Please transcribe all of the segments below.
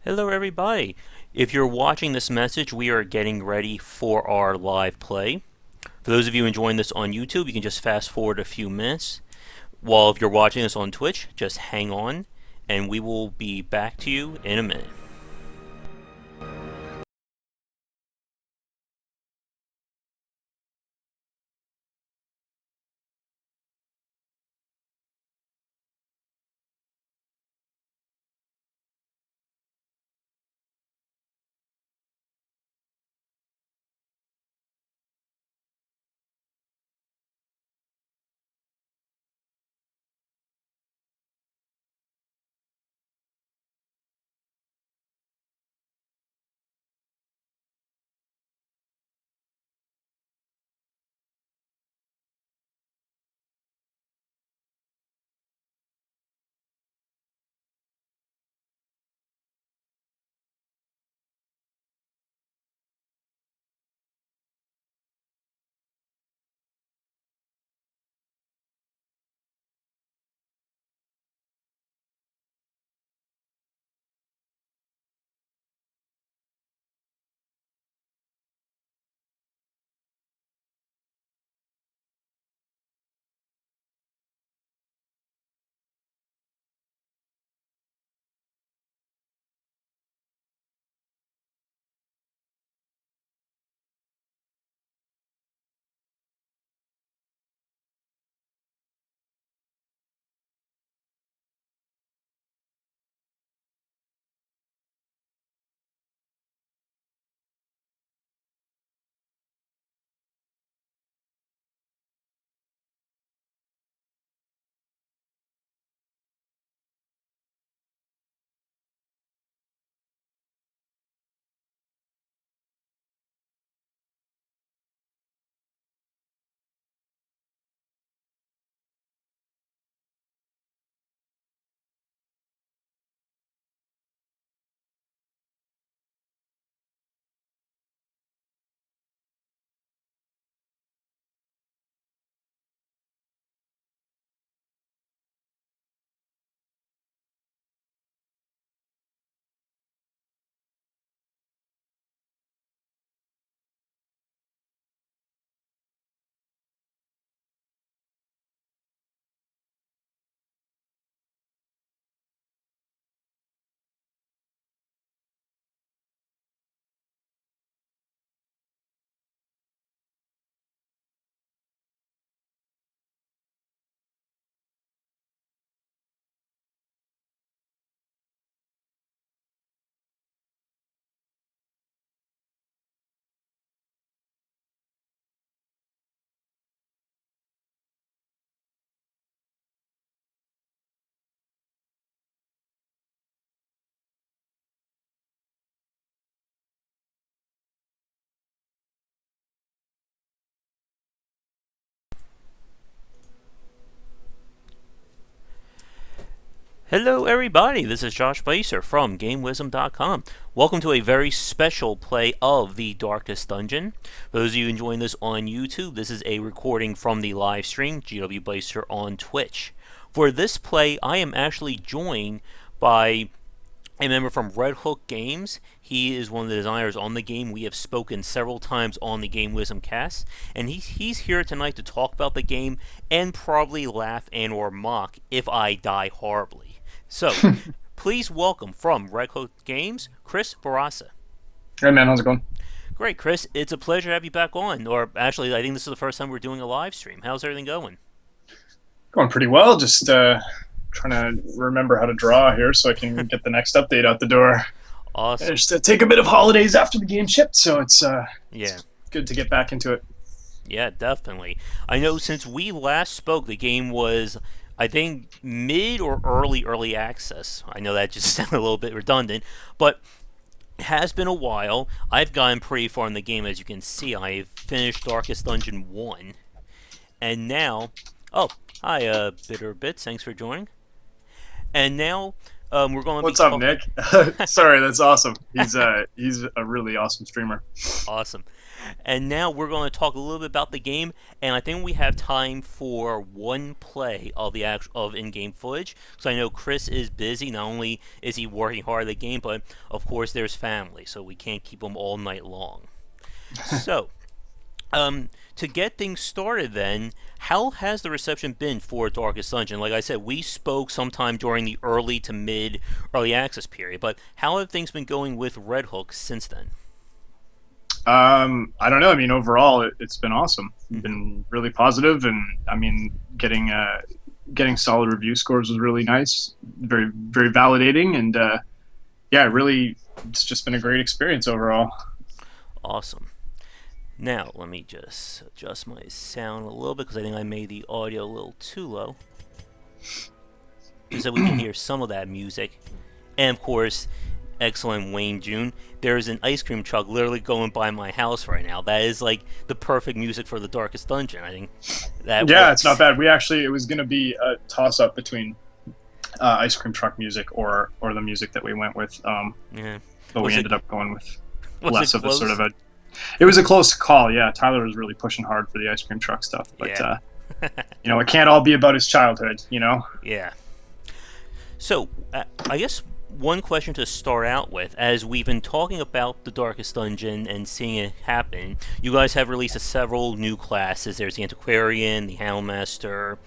Hello, everybody. If you're watching this message, we are getting ready for our live play. For those of you enjoying this on YouTube, you can just fast forward a few minutes. While if you're watching this on Twitch, just hang on, and we will be back to you in a minute. Hello, everybody. This is Josh Placer from GameWisdom.com. Welcome to a very special play of The Darkest Dungeon. For those of you enjoying this on YouTube, this is a recording from the live stream, GW Placer on Twitch. For this play, I am actually joined by a member from Redhook Games. He is one of the designers on the game. We have spoken several times on the Game Wisdom cast, and he's here tonight to talk about the game and probably laugh and or mock if I die horribly. So, please welcome from Redhook Games, Chris Bourassa. Hey man, how's it going? Great, Chris. It's a pleasure to have you back on. Or actually, I think this is the first time we're doing a live stream. How's everything going? Going pretty well. Just trying to remember how to draw here so I can get the next update out the door. Awesome. Just take a bit of holidays after the game shipped, so it's Yeah. good to get back into it. Yeah, definitely. I know since we last spoke, the game was, I think, mid or early access. I know that just sounded a little bit redundant, but it has been a while. I've gotten pretty far in the game, as you can see. I've finished Darkest Dungeon 1, and now... Oh, hi, Bitter Bits. Thanks for joining. And now, We're going to be What's up, talking. Nick? Sorry, that's awesome. He's a really awesome streamer. Awesome. And now we're going to talk a little bit about the game, and I think we have time for one play of the actual of in-game footage. Because I know Chris is busy. Not only is he working hard at the game, but of course there's family, so we can't keep him all night long. So, to get things started, then, how has the reception been for Darkest Dungeon? Like I said, we spoke sometime during the early to mid early access period, but how have things been going with Redhook since then? I don't know. I mean, overall, it's been awesome. It's Mm-hmm. been really positive, and I mean, getting solid review scores was really nice, very very validating, and yeah, really, it's just been a great experience overall. Awesome. Now, let me just adjust my sound a little bit because I think I made the audio a little too low, just so we can hear some of that music. And of course, excellent Wayne June. There's an ice cream truck literally going by my house right now. That is like the perfect music for the Darkest Dungeon. I think that Yeah, it's not works. bad. It was going to be a toss up between ice cream truck music or the music that we went with, Yeah. but we Was it ended up going with was it less of a sort close? of a. It was a close call. Yeah, Tyler was really pushing hard for the ice cream truck stuff, but Yeah. it can't all be about his childhood, you know. Yeah. So, I guess one question to start out with, as we've been talking about the Darkest Dungeon and seeing it happen, you guys have released several new classes. There's the Antiquarian, the Houndmaster.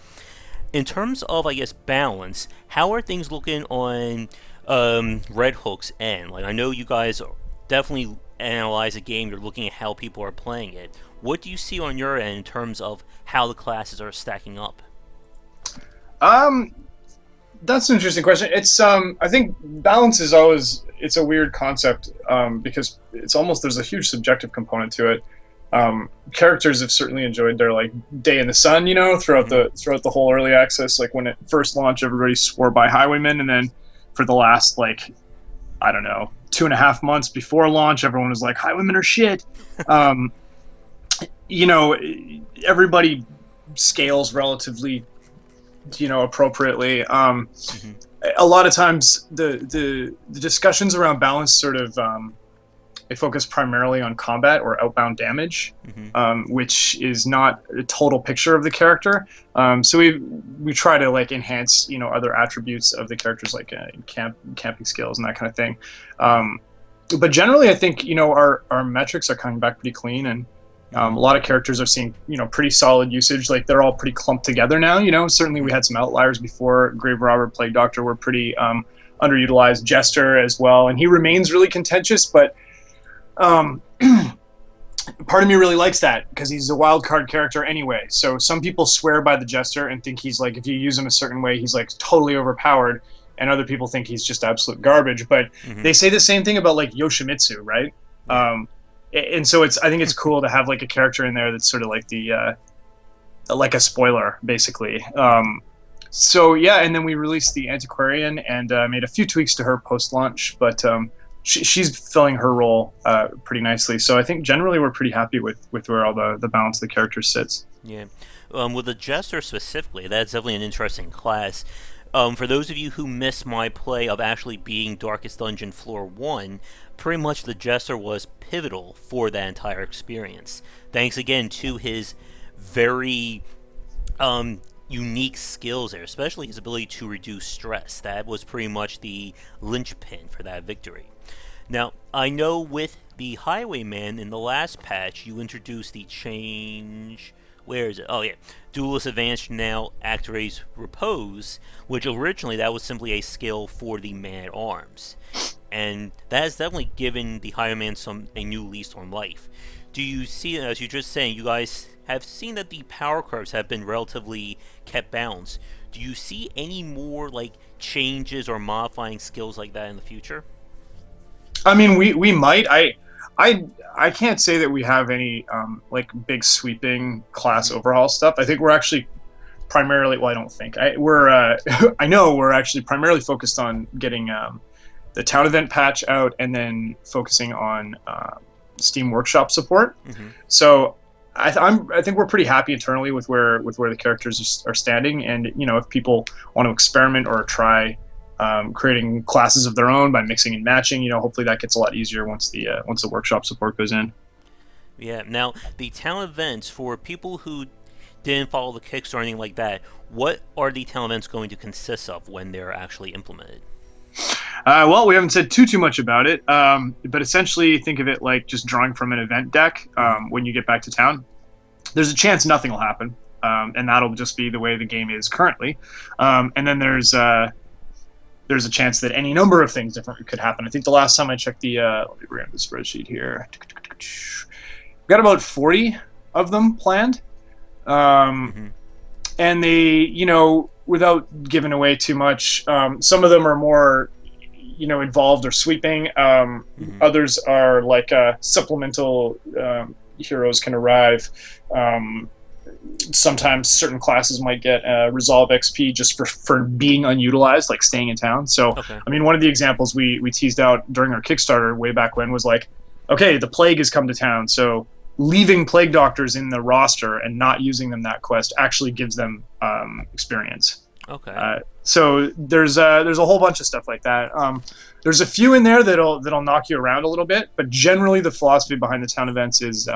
In terms of, I guess, balance, how are things looking on Red Hook's end? Like, I know you guys definitely analyze a game. You're looking at how people are playing it. What do you see on your end in terms of how the classes are stacking up? Um, that's an interesting question. It's I think balance is always it's a weird concept because it's almost there's a huge subjective component to it. Characters have certainly enjoyed their like day in the sun, Hmm. throughout the whole early access. Like when it first launched, everybody swore by Highwaymen, and then for the last like I don't know 2.5 months before launch, everyone was like Highwaymen are shit. Um, you know, everybody scales relatively appropriately. Hmm. A lot of times the discussions around balance sort of they focus primarily on combat or outbound damage, Hmm. which is not a total picture of the character. So we try to like enhance other attributes of the characters like camping skills and that kind of thing. Um, but generally, I think our metrics are coming back pretty clean, and Hmm. a lot of characters are seeing pretty solid usage. Like they're all pretty clumped together now. Certainly we Hmm. had some outliers before. Grave Robber, Plague Doctor were pretty underutilized. Jester as well, and he remains really contentious, but um, part of me really likes that because he's a wild card character anyway. So some people swear by the Jester and think he's like, if you use him a certain way, he's like totally overpowered, and other people think he's just absolute garbage. But Hmm. they say the same thing about like Yoshimitsu, right? Yeah. And so I think it's cool to have like a character in there that's sort of like the like a spoiler basically. So yeah, and then we released the Antiquarian and made a few tweaks to her post launch, but she's filling her role pretty nicely. So I think generally we're pretty happy with where all the balance of the characters sits. Yeah. With the Jester specifically, that's definitely an interesting class. For those of you who missed my play of actually being Darkest Dungeon Floor 1, pretty much the Jester was pivotal for that entire experience. Thanks again to his very unique skills there, especially his ability to reduce stress. That was pretty much the linchpin for that victory. Now, I know with the Highwayman in the last patch, you introduced the change. Where is it? Oh, yeah. Duelist Advantage now activates Repose, which originally that was simply a skill for the man at arms. And that has definitely given the Highwayman a new lease on life. Do you see, as you're just saying, you guys have seen that the power curves have been relatively kept balanced. Do you see any more like changes or modifying skills like that in the future? I mean, we might. I I can't say that we have any like big sweeping class Hmm. overhaul stuff. I think we're actually primarily. Well, I don't think we're. I know we're actually primarily focused on getting the town event patch out and then focusing on Steam Workshop support. Hmm. So I think we're pretty happy internally with where the characters are standing, and if people want to experiment or try creating classes of their own by mixing and matching. Hopefully that gets a lot easier once the workshop support goes in. Yeah. Now, the town events, for people who didn't follow the Kickstarter or anything like that, what are the town events going to consist of when they're actually implemented? Well, we haven't said too much about it, but essentially think of it like just drawing from an event deck when you get back to town. There's a chance nothing will happen, and that'll just be the way the game is currently. And then there's a chance that any number of things different could happen. I think the last time I checked let me bring up the spreadsheet here. We've got about 40 of them planned. And they, without giving away too much, some of them are more, involved or sweeping. Others are like supplemental heroes can arrive. Sometimes certain classes might get resolve XP just for being unutilized, like staying in town. So, I mean, one of the examples we teased out during our Kickstarter way back when was like, okay, the plague has come to town, so leaving plague doctors in the roster and not using them that quest actually gives them experience. Okay. So there's a whole bunch of stuff like that. There's a few in there that'll knock you around a little bit, but generally the philosophy behind the town events is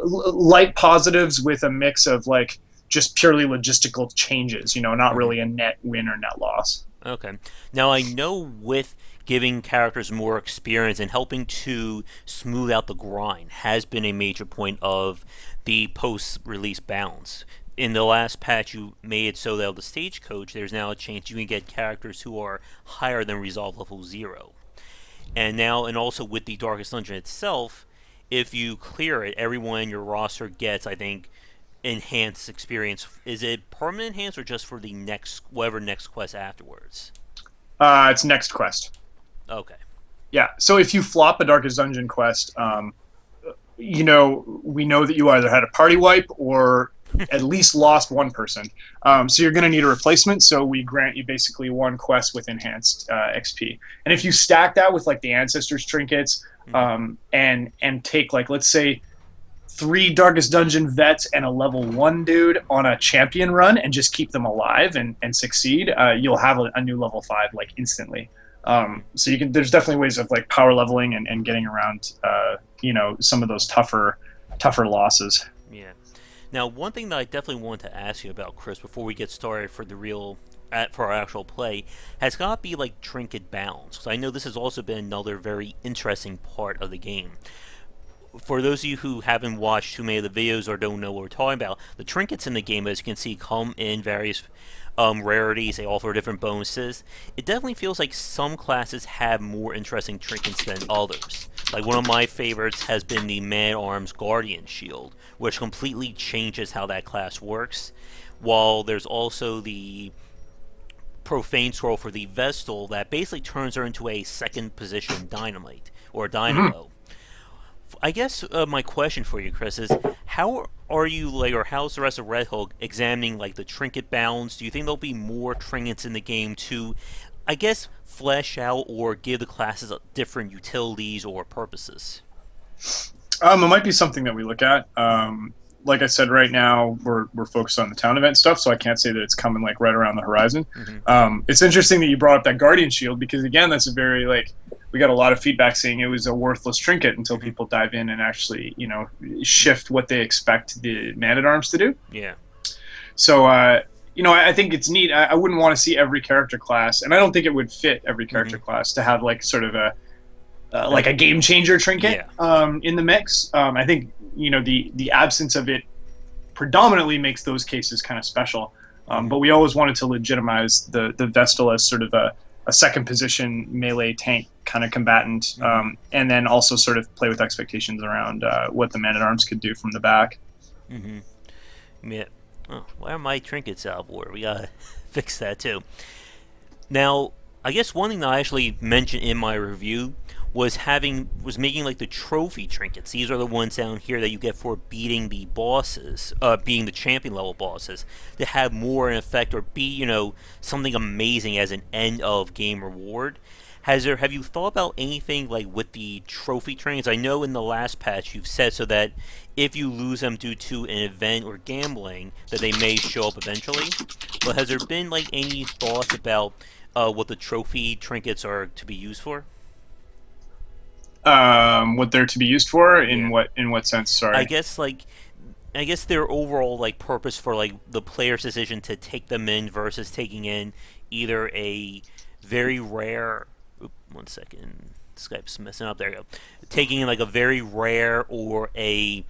light positives with a mix of like just purely logistical changes. Not really a net win or net loss. Okay. Now I know with giving characters more experience and helping to smooth out the grind has been a major point of the post-release balance. In the last patch, you made it so that the stagecoach, there's now a chance you can get characters who are higher than Resolve level 0. And now, and also with the Darkest Dungeon itself, if you clear it, everyone in your roster gets, I think, enhanced experience. Is it permanent enhanced or just for the whatever next quest afterwards? It's next quest. Okay. Yeah. So if you flop a Darkest Dungeon quest, we know that you either had a party wipe or at least lost one person. So you're going to need a replacement. So we grant you basically one quest with enhanced XP. And if you stack that with like the Ancestors trinkets and take like, let's say, 3 Darkest Dungeon vets and a level 1 dude on a champion run and just keep them alive and succeed, you'll have a new level 5 like instantly. So there's definitely ways of like power leveling and getting around some of those tougher losses. Yeah. Now, one thing that I definitely want to ask you about, Chris, before we get started for for our actual play, has got to be like trinket balance. Because I know this has also been another very interesting part of the game. For those of you who haven't watched too many of the videos or don't know what we're talking about, the trinkets in the game, as you can see, come in various rarities. They offer different bonuses. It definitely feels like some classes have more interesting trinkets than others. Like one of my favorites has been the Man-at-Arms Guardian Shield, which completely changes how that class works. While there's also the Profane Scroll for the Vestal that basically turns her into a second position dynamite or dynamo. I guess my question for you, Chris, is how are you, like, or how's the rest of Redhook examining like the trinket balance? Do you think there'll be more trinkets in the game to, I guess, flesh out or give the classes different utilities or purposes? It might be something that we look at. Like I said, right now we're focused on the town event stuff, so I can't say that it's coming like right around the horizon. It's interesting that you brought up that Guardian Shield because again, that's a very we got a lot of feedback saying it was a worthless trinket until people dive in and actually shift what they expect the Man-at-Arms to do. Yeah. So I think it's neat. I wouldn't want to see every character class, and I don't think it would fit every character class to have like sort of like a game changer trinket in the mix. I think the absence of it predominantly makes those cases kind of special. But we always wanted to legitimize the Vestal as sort of a second position melee tank kind of combatant, and then also sort of play with expectations around what the Man-at-Arms could do from the back. Yeah. Oh, why are my trinkets out of order? We gotta fix that too. Now, I guess one thing that I actually mentioned in my review was making like the trophy trinkets. These are the ones down here that you get for beating the bosses, being the champion level bosses, to have more in effect or be something amazing as an end of game reward. Have you thought about anything like with the trophy trains? I know in the last patch you've said so that if you lose them due to an event or gambling, that they may show up eventually. But has there been like any thoughts about what the trophy trinkets are to be used for? What they're to be used for Yeah. in what sense? I Sorry. guess like I guess their overall like purpose for like the player's decision to take them in versus taking in either a very rare. Oop, 1 second. Skype's messing up. There you go. Taking in like a very rare or a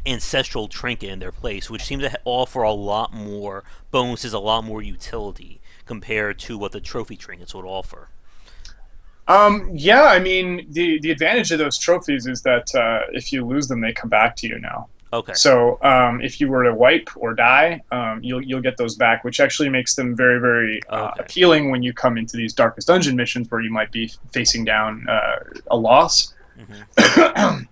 ancestral trinket in their place, which seems to offer a lot more bonuses, a lot more utility compared to what the trophy trinkets would offer. Yeah, I mean, the advantage of those trophies is that if you lose them, they come back to you now. Okay. So if you were to wipe or die, you'll get those back, which actually makes them very, very Okay. appealing when you come into these Darkest Dungeon missions where you might be facing down a loss. Hmm.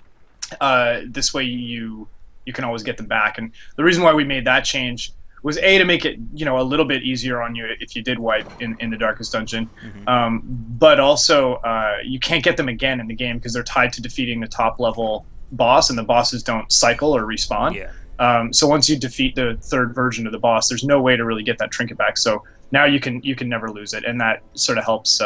This way, you can always get them back. And the reason why we made that change was to make it a little bit easier on you if you did wipe in the Darkest Dungeon, Hmm. but also you can't get them again in the game because they're tied to defeating the top level boss, and the bosses don't cycle or respawn. Yeah. So once you defeat the third version of the boss, there's no way to really get that trinket back. So now you can never lose it, and that sort of helps.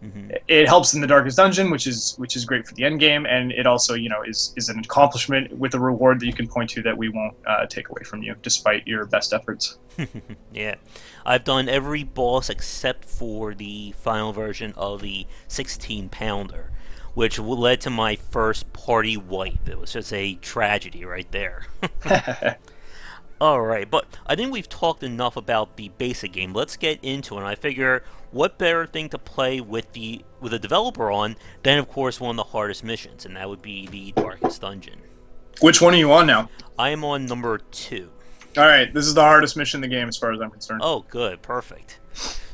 Hmm. It helps in the Darkest Dungeon, which is great for the end game, and it also is an accomplishment with a reward that you can point to that we won't take away from you, despite your best efforts. Yeah. I've done every boss except for the final version of the 16 pounder, which led to my first party wipe. It was just a tragedy right there. Alright, but I think we've talked enough about the basic game. Let's get into it. And I figure what better thing to play with the developer on than of course one of the hardest missions, and that would be the Darkest Dungeon. Which one are you on now? I am on number 2. All right, this is the hardest mission in the game as far as I'm concerned. Oh, good, perfect.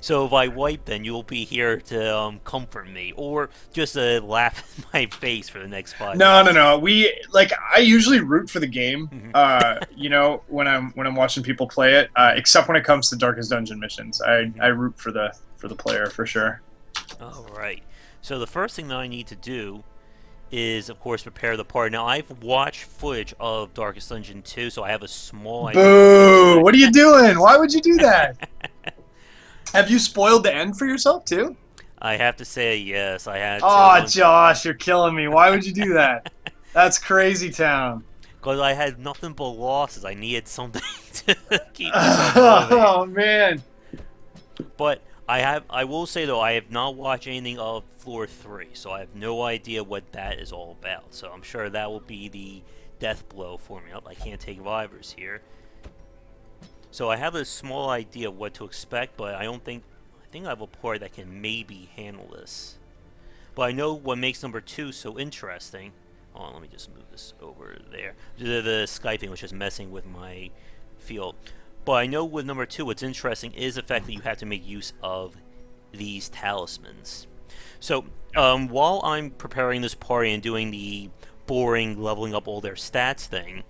So if I wipe, then you'll be here to comfort me, or just laugh in my face for the next 5 No, no, minutes. no. I usually root for the game. Mhm. When I'm watching people play it, except when it comes to Darkest Dungeon missions, I root for the player for sure. All right. So the first thing that I need to do is, of course, prepare the party. Now, I've watched footage of Darkest Dungeon 2, so I have a small idea of what to Boo! What are you expect. doing? Why would you do that? Have you spoiled the end for yourself too? I have to say yes, I had Oh, to. Josh, you're killing me. Why would you do that? That's crazy town. Because I had nothing but losses. I needed something to keep myself motivated. Oh man. But I will say though, I have not watched anything of Floor 3, so I have no idea what that is all about. So I'm sure that will be the death blow for me. Oh, I can't take Vivers here. So I have a small idea of what to expect, but I think I have a party that can maybe handle this. But I know what makes number 2 so interesting. Oh, let me just move this over there. The Skyping was just messing with my field. But I know with number 2, what's interesting is the fact that you have to make use of these talismans. So, while I'm preparing this party and doing the boring leveling up all their stats thing,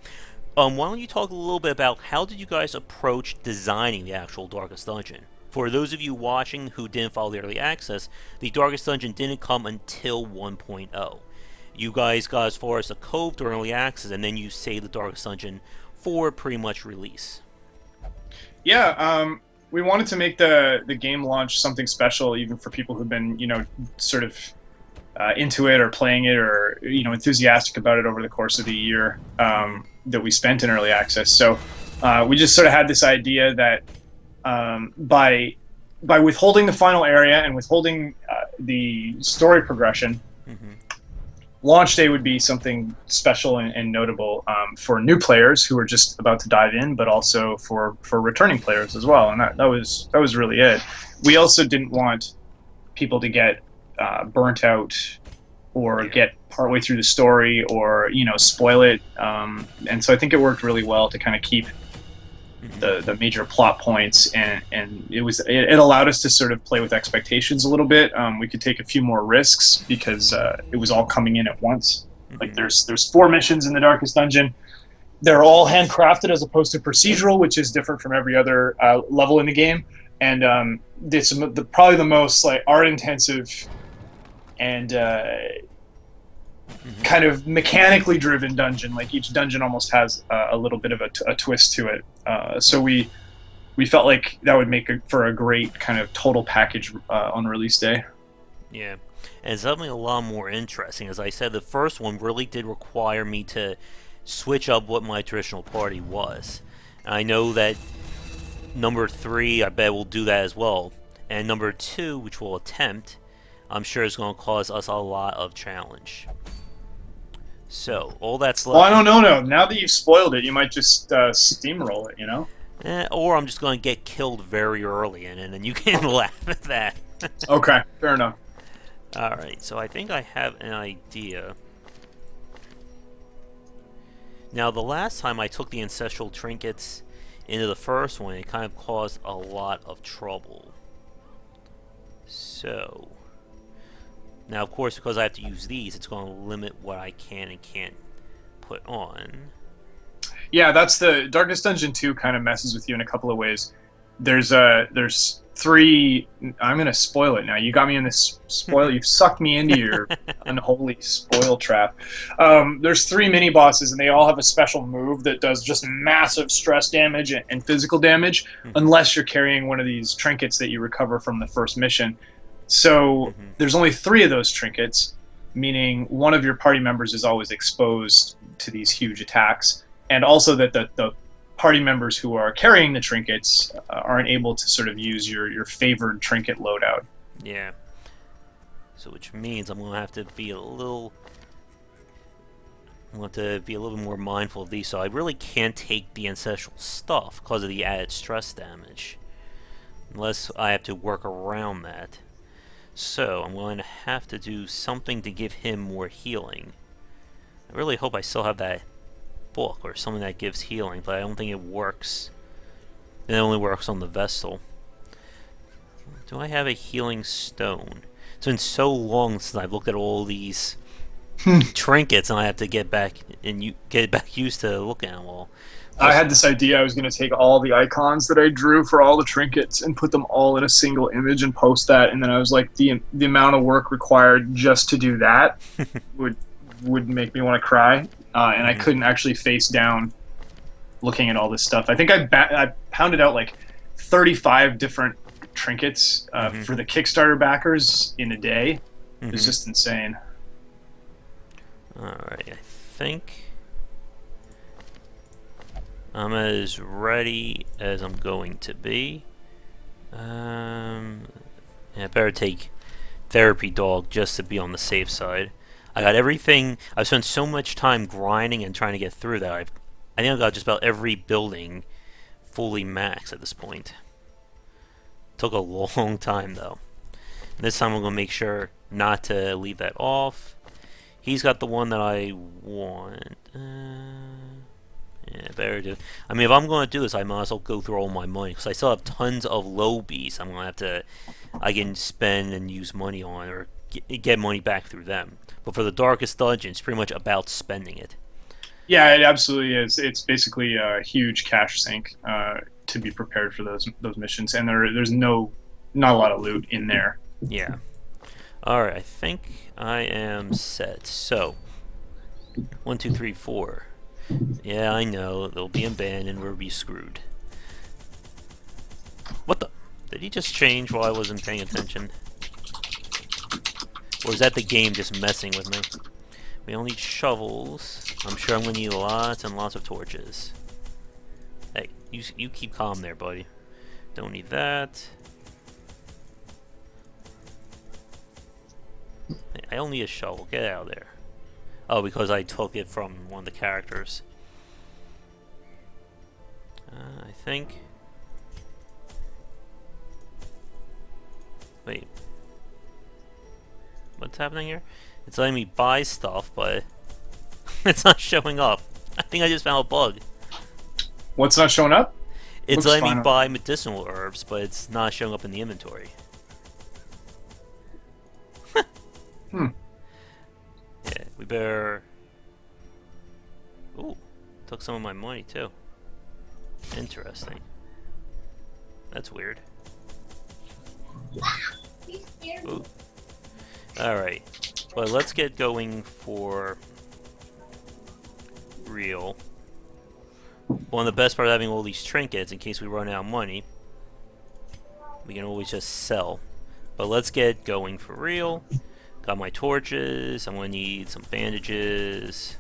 why don't you talk a little bit about how did you guys approach designing the actual Darkest Dungeon? For those of you watching who didn't follow the early access, the Darkest Dungeon didn't come until 1.0. You guys got as far as the Cove during early access, and then you saved the Darkest Dungeon for pretty much release. Yeah, we wanted to make the game launch something special, even for people who've been, sort of into it or playing it or enthusiastic about it over the course of the year that we spent in early access. So we just sort of had this idea that by withholding the final area and withholding the story progression, Mm-hmm. launch day would be something special and notable for new players who are just about to dive in, but also for returning players as well. And that was really it. We also didn't want people to get burnt out or get partway through the story or spoil it. And so I think it worked really well to kind of keep the major plot points, and it allowed us to sort of play with expectations a little bit. We could take a few more risks because it was all coming in at once. Like there's 4 missions in the Darkest Dungeon. They're all handcrafted as opposed to procedural, which is different from every other level in the game. and it's probably the most like art intensive and kind of mechanically driven dungeon. Like each dungeon almost has a little bit of a twist to it. So we felt like that would make for a great kind of total package on release day. Yeah, and something a lot more interesting. As I said, the first one really did require me to switch up what my traditional party was. And I know that number 3, I bet will do that as well. And number 2, which we'll attempt, I'm sure is going to cause us a lot of challenge. So, all that's left... Well, I don't know. No. Now that you've spoiled it, you might just steamroll it, or I'm just going to get killed very early, and then you can laugh at that. Okay, fair enough. Alright, so I think I have an idea. Now, the last time I took the ancestral trinkets into the first one, it kind of caused a lot of trouble. So, now of course, because I have to use these, it's going to limit what I can and can't put on. Yeah, that's the Darkness Dungeon 2 kind of messes with you in a couple of ways. There's 3. I'm gonna spoil it now. You got me in this spoil. You've sucked me into your unholy spoil trap. There's 3 mini bosses, and they all have a special move that does just massive stress damage and physical damage, unless you're carrying one of these trinkets that you recover from the first mission. So there's only 3 of those trinkets, meaning one of your party members is always exposed to these huge attacks, and also that the party members who are carrying the trinkets aren't able to sort of use your favored trinket loadout. Yeah. So which means I'm going to have to be a little... more mindful of these. So I really can't take the ancestral stuff because of the added stress damage. Unless I have to work around that. So I'm going to have to do something to give him more healing. I really hope I still have that book or something that gives healing, but I don't think it works. It only works on the Vestal. Do I have a healing stone? It's been so long since I've looked at all these trinkets, and I have to get back used to looking at them all. I had this idea. I was going to take all the icons that I drew for all the trinkets and put them all in a single image and post that, and then I was like, the amount of work required just to do that would make me want to cry. And I couldn't actually face down looking at all this stuff. I think I pounded out like 35 different trinkets for the Kickstarter backers in a day. It was just insane. Alright, I think I'm as ready as I'm going to be. Yeah, I better take Therapy Dog just to be on the safe side. I got everything. I've spent so much time grinding and trying to get through that. I think I got just about every building fully maxed at this point. Took a long time though. And this time I'm going to make sure not to leave that off. He's got the one that I want. Yeah, better do. I mean, if I'm going to do this, I might as well go through all my money because I still have tons of low bees. I'm going to have to. I can spend and use money on or get money back through them. But for the Darkest Dungeon, it's pretty much about spending it. Yeah, it absolutely is. It's basically a huge cash sink to be prepared for those missions, and there's not a lot of loot in there. Yeah. All right, I think I am set. So, 1, 2, 3, 4. Yeah, I know they'll be abandoned. We'll be screwed. What the? Did he just change while I wasn't paying attention? Or is that the game just messing with me? We don't need shovels. I'm sure I'm going to need lots and lots of torches. Hey, you keep calm there, buddy. Don't need that. Hey, I don't need a shovel. Get out of there. Oh, because I took it from one of the characters. I think... Wait. What's happening here? It's letting me buy stuff, but it's not showing up. I think I just found a bug. What's not showing up? It's letting me buy medicinal herbs, but it's not showing up in the inventory. Hmm. Yeah, we better... Ooh, took some of my money too. Interesting. That's weird. Ooh. Alright. But let's get going for real. One of the best part of having all these trinkets, in case we run out of money, we can always just sell. But let's get going for real. Got my torches. I'm going to need some bandages.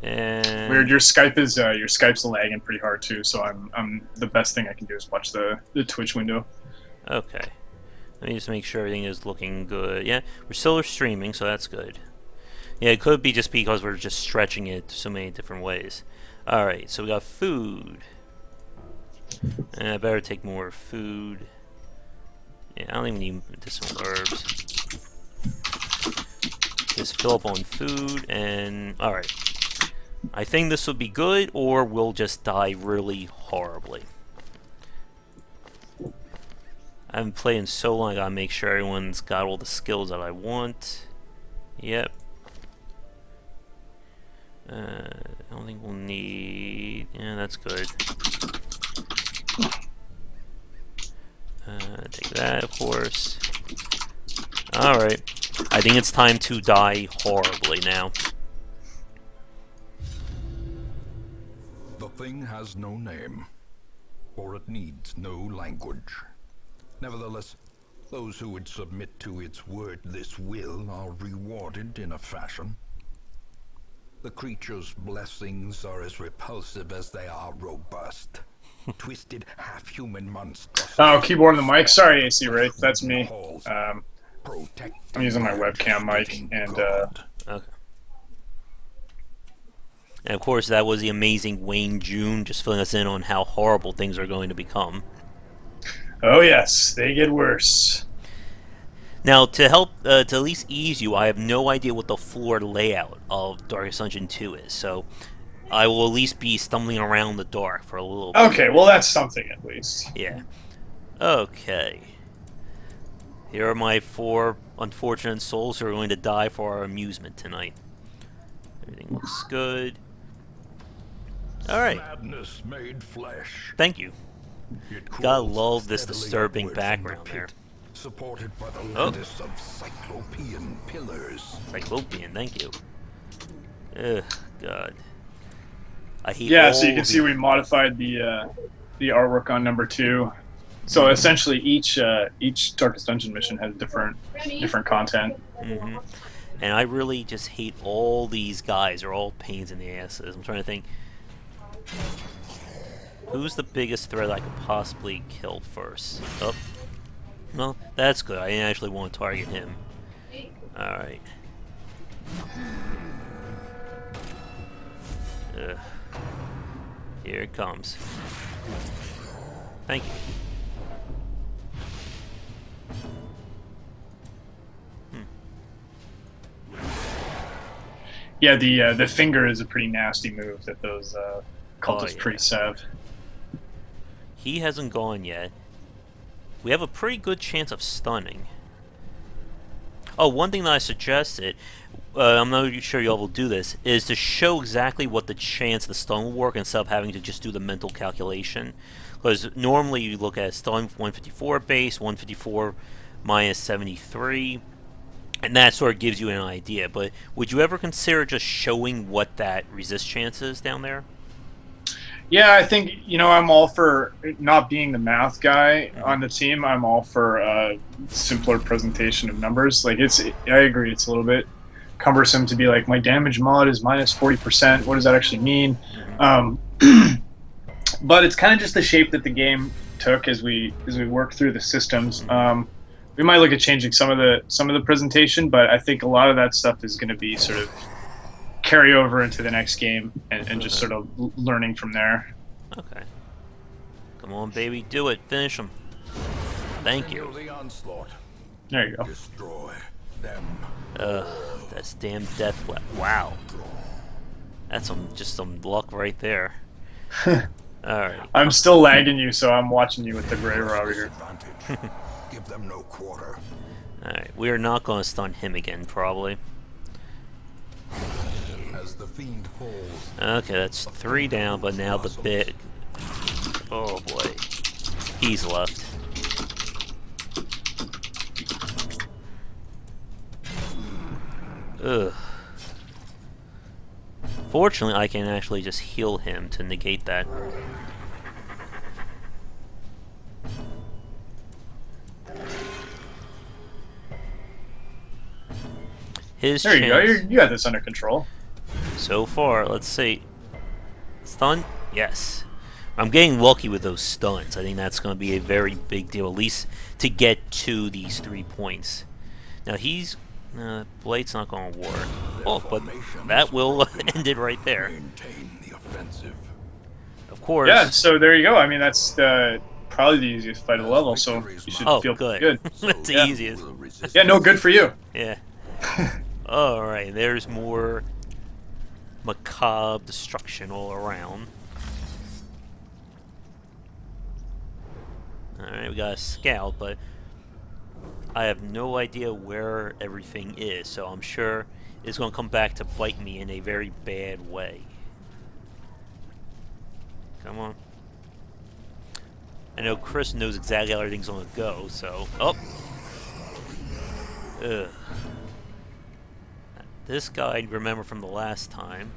And Weird. Your Skype's lagging pretty hard too. So I'm the best thing I can do is watch the Twitch window. okay. Let me just make sure everything is looking good. Yeah, we're still streaming, so that's good. Yeah, it could be just because we're just stretching it so many different ways. Alright, so we got food. And I better take more food. Yeah, I don't even need medicinal herbs. Just fill up on food and... Alright. I think this would be good, or we'll just die really horribly. I haven't played in so long, I gotta make sure everyone's got all the skills that I want. Yep. I don't think we'll need... Yeah, that's good. Take that, of course. Alright. I think it's time to die horribly now. The thing has no name, or it needs no language. Nevertheless, those who would submit to its wordless will are rewarded in a fashion. The creature's blessings are as repulsive as they are robust. Twisted, half-human monstrosities. Oh, keyboard and the mic. Sorry, AC Ray. That's me. I'm using my webcam mic, and Okay. And of course, that was the amazing Wayne June just filling us in on how horrible things are going to become. oh yes, they get worse. Now, to help, to at least ease you, I have no idea what the floor layout of Darkest Dungeon 2 is, so I will at least be stumbling around the dark for a little bit. Okay, well that's something at least. Yeah. Okay. Here are my 4 unfortunate souls who are going to die for our amusement tonight. Everything looks good. Alright. Madness made flesh. Thank you. It Gotta crawls love this steadily disturbing upward from the background pit, there. supported by the Oh. lattice of cyclopean pillars. Cyclopean, thank you. Ugh, God. I hate Yeah, all so you can the- see we modified the artwork on number 2. So essentially, each Darkest Dungeon mission has different content. Mm-hmm. And I really just hate all these guys. They're all pains in the asses. I'm trying to think. Who's the biggest threat I could possibly kill first? Oh. Well, that's good. I didn't actually want to target him. Alright. Ugh. Here it comes. Thank you. Yeah, the finger is a pretty nasty move that those cultist yeah. priests have. He hasn't gone yet. We have a pretty good chance of stunning. Oh, one thing that I suggested, I'm not sure y'all will do this, is to show exactly what the chance the stun will work instead of having to just do the mental calculation. Because normally you look at stun 154 base, 154 minus 73, and that sort of gives you an idea. But would you ever consider just showing what that resist chance is down there? Yeah, I think, I'm all for not being the math guy on the team. I'm all for a simpler presentation of numbers. Like, I agree, it's a little bit cumbersome to be like, my damage mod is minus 40%. What does that actually mean? But it's kind of just the shape that the game took as we work through the systems. We might look at changing some of the presentation, but I think a lot of that stuff is going to be sort of carry over into the next game and just sort of learning from there. Okay. Come on, baby, do it. Finish him. Thank you. The onslaught. There you go. Destroy them. That's damn death weapon. Wow. That's just some luck right there. Alright. I'm still lagging you, so I'm watching you with the gray robber here. Advantage. Give them no quarter. Alright, we are not going to stun him again, probably. As the fiend falls, Okay, that's 3 down, but now the big... Oh, boy. He's left. Ugh. Fortunately, I can actually just heal him to negate that. His There you go. chance- You got this under control. So far, let's see. Stun? Yes. I'm getting lucky with those stuns. I think that's going to be a very big deal, at least to get to these 3 points. Now he's... Blade's not going to work. Oh, but that will end it right there. Maintain the offensive. Of course. Yeah, so there you go. I mean, that's probably the easiest fight of the level, so you should Oh, feel good. good. That's the Yeah. easiest. Yeah, no, good for you. Yeah. Alright, there's more macabre destruction all around. Alright, we got a scout, but I have no idea where everything is, so I'm sure it's going to come back to bite me in a very bad way. Come on. I know Chris knows exactly how everything's going to go, so... Oh! Ugh. This guy I remember from the last time.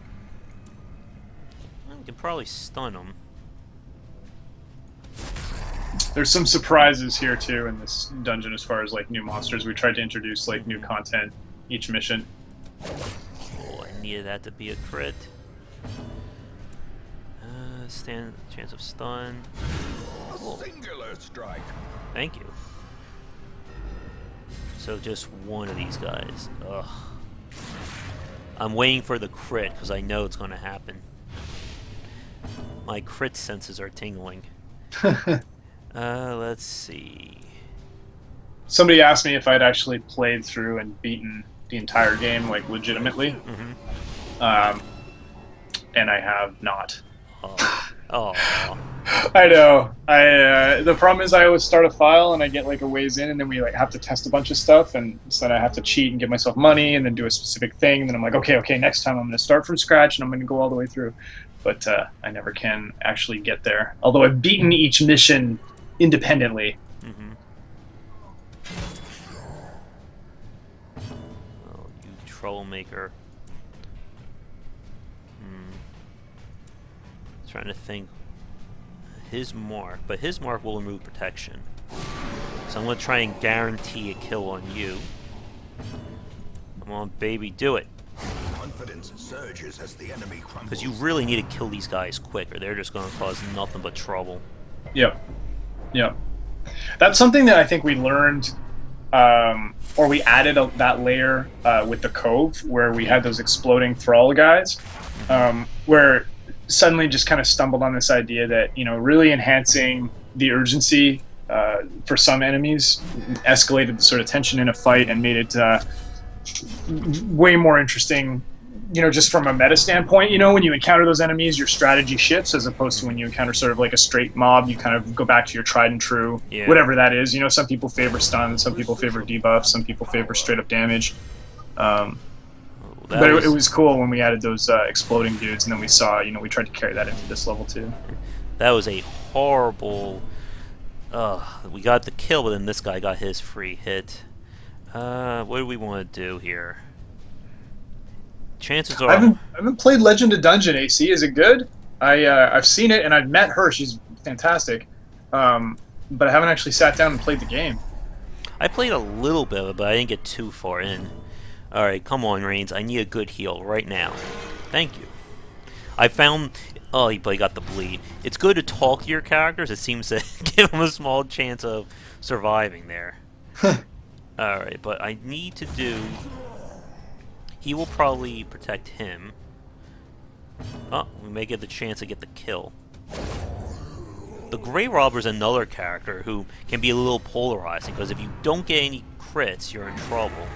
Well, we can probably stun him. There's some surprises here too in this dungeon as far as like new monsters. We tried to introduce like new content each mission. Oh, I needed that to be a crit. Stand chance of stun. A singular strike. Thank you. So just one of these guys. Ugh. I'm waiting for the crit because I know it's going to happen. My crit senses are tingling. Let's see. Somebody asked me if I'd actually played through and beaten the entire game like legitimately, and I have not. Oh. I know. The problem is I always start a file and I get like a ways in, and then we like have to test a bunch of stuff, and so then I have to cheat and give myself money and then do a specific thing, and then I'm like, okay, next time I'm going to start from scratch and I'm going to go all the way through, but I never can actually get there. Although I've beaten each mission independently. Oh, you troublemaker. Trying to think. His mark, but his mark will remove protection. So I'm going to try and guarantee a kill on you. Come on, baby, do it. Confidence surges as the enemy crumbles. Because you really need to kill these guys quick, or they're just going to cause nothing but trouble. Yep. That's something that I think we learned, or we added that layer with the Cove, where we had those exploding thrall guys, where suddenly just kind of stumbled on this idea that, you know, really enhancing the urgency for some enemies escalated the sort of tension in a fight and made it way more interesting, you know, just from a meta standpoint. You know, when you encounter those enemies, your strategy shifts, as opposed to when you encounter sort of like a straight mob, you kind of go back to your tried and true, whatever that is. You know, some people favor stun, some people favor debuff, some people favor straight up damage. But it was cool when we added those exploding dudes, and then we saw, you know, we tried to carry that into this level too. That was a horrible... we got the kill, but then this guy got his free hit. What do we want to do here? Chances are... I haven't played Legend of Dungeon, AC. Is it good? I've seen it, and I've met her. She's fantastic. But I haven't actually sat down and played the game. I played a little bit of it, but I didn't get too far in. Alright, come on, Reigns. I need a good heal right now. Thank you. I found... Oh, but he got the bleed. It's good to talk to your characters. It seems to give them a small chance of surviving there. Alright, but I need to do... He will probably protect him. Oh, we may get the chance to get the kill. The Grey Robber is another character who can be a little polarizing, because if you don't get any crits, you're in trouble.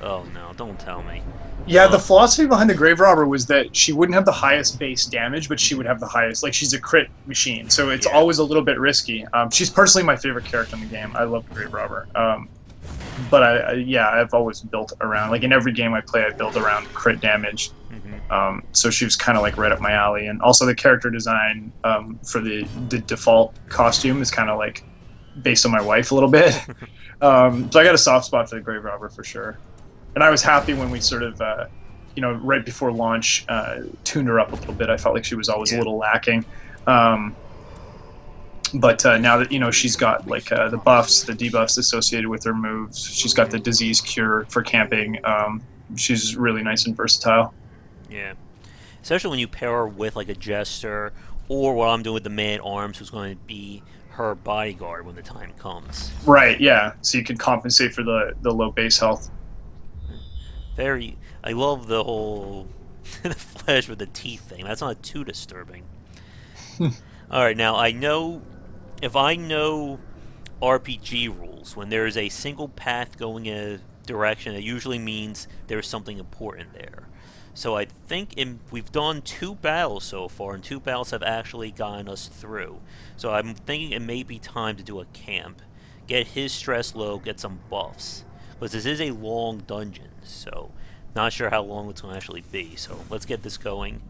Oh no, don't tell me. Yeah, the philosophy behind the Grave Robber was that she wouldn't have the highest base damage, but she would have the highest, like, she's a crit machine, so it's always a little bit risky. She's personally my favorite character in the game. I love the Grave Robber. But I've always built around, like, in every game I play, I build around crit damage. So she was kind of like right up my alley, and also the character design for the default costume is kind of like based on my wife a little bit. So I got a soft spot for the Grave Robber for sure. And I was happy when we sort of, right before launch, tuned her up a little bit. I felt like she was always a little lacking. But now that, she's got like the buffs, the debuffs associated with her moves, she's got the disease cure for camping. She's really nice and versatile. Yeah. Especially when you pair her with like a jester, or what I'm doing with the man-at-arms, who's going to be her bodyguard when the time comes. Right, yeah. So you can compensate for the low base health. I love the whole the flesh with the teeth thing. That's not too disturbing. Alright, now if I know RPG rules, when there is a single path going in a direction, it usually means there's something important there. So I think we've done 2 battles so far, and 2 battles have actually gotten us through. So I'm thinking it may be time to do a camp. Get his stress low, get some buffs. Because this is a long dungeon, so not sure how long it's going to actually be. So let's get this going.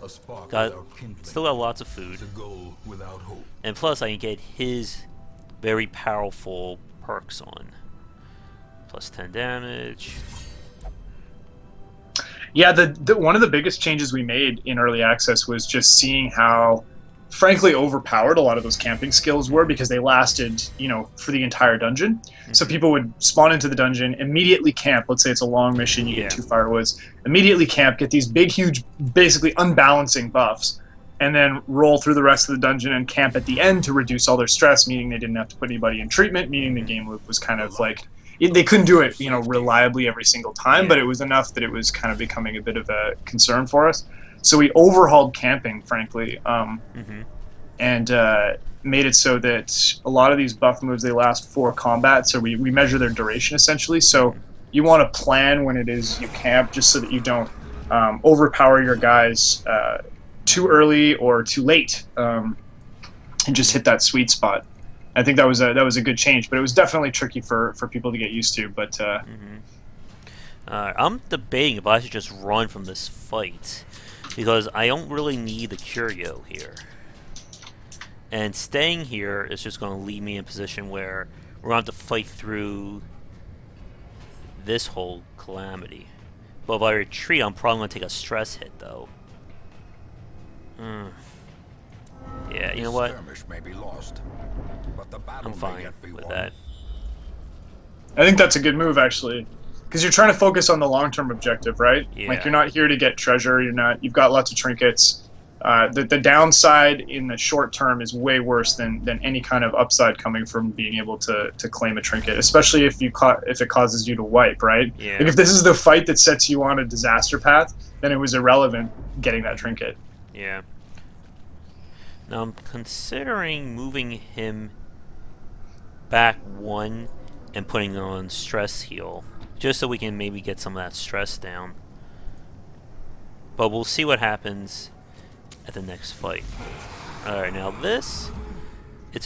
Still got lots of food. And plus I can get his very powerful perks on. Plus 10 damage. Yeah, the one of the biggest changes we made in early access was just seeing how, frankly, overpowered a lot of those camping skills were, because they lasted, for the entire dungeon. Mm-hmm. So people would spawn into the dungeon, immediately camp. Let's say it's a long mission, you get 2 firewoods, immediately camp, get these big, huge, basically unbalancing buffs, and then roll through the rest of the dungeon and camp at the end to reduce all their stress, meaning they didn't have to put anybody in treatment, meaning the game loop was kind of like... They couldn't do it, reliably every single time, but it was enough that it was kind of becoming a bit of a concern for us. So we overhauled camping, frankly, and made it so that a lot of these buff moves, they last 4 combat, so we measure their duration, essentially. So you want to plan when it is you camp, just so that you don't overpower your guys too early or too late, and just hit that sweet spot. I think that was a good change, but it was definitely tricky for people to get used to. But I'm debating if I should just run from this fight, because I don't really need the curio here, and staying here is just going to leave me in a position where we're going to have to fight through this whole calamity. But if I retreat, I'm probably going to take a stress hit, though. Yeah, you know what? I'm fine with that. I think that's a good move, actually, because you're trying to focus on the long-term objective, right? Yeah. Like, you're not here to get treasure. You've got lots of trinkets. The downside in the short term is way worse than any kind of upside coming from being able to claim a trinket, especially if it causes you to wipe, right? Yeah. Like, if this is the fight that sets you on a disaster path, then it was irrelevant getting that trinket. Yeah. Now I'm considering moving him back 1 and putting on stress heal, just so we can maybe get some of that stress down. But we'll see what happens at the next fight. Alright, now it's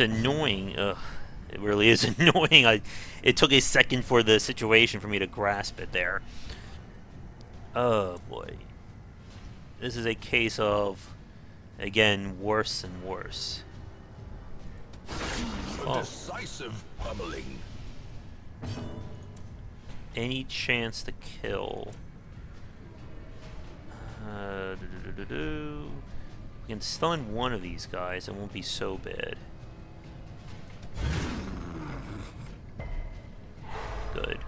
annoying. Ugh, it really is annoying. It took a second for the situation for me to grasp it there. Oh boy. This is a case of, again, worse and worse. Decisive pummeling. Any chance to kill? We can stun one of these guys. It won't be so bad. Good.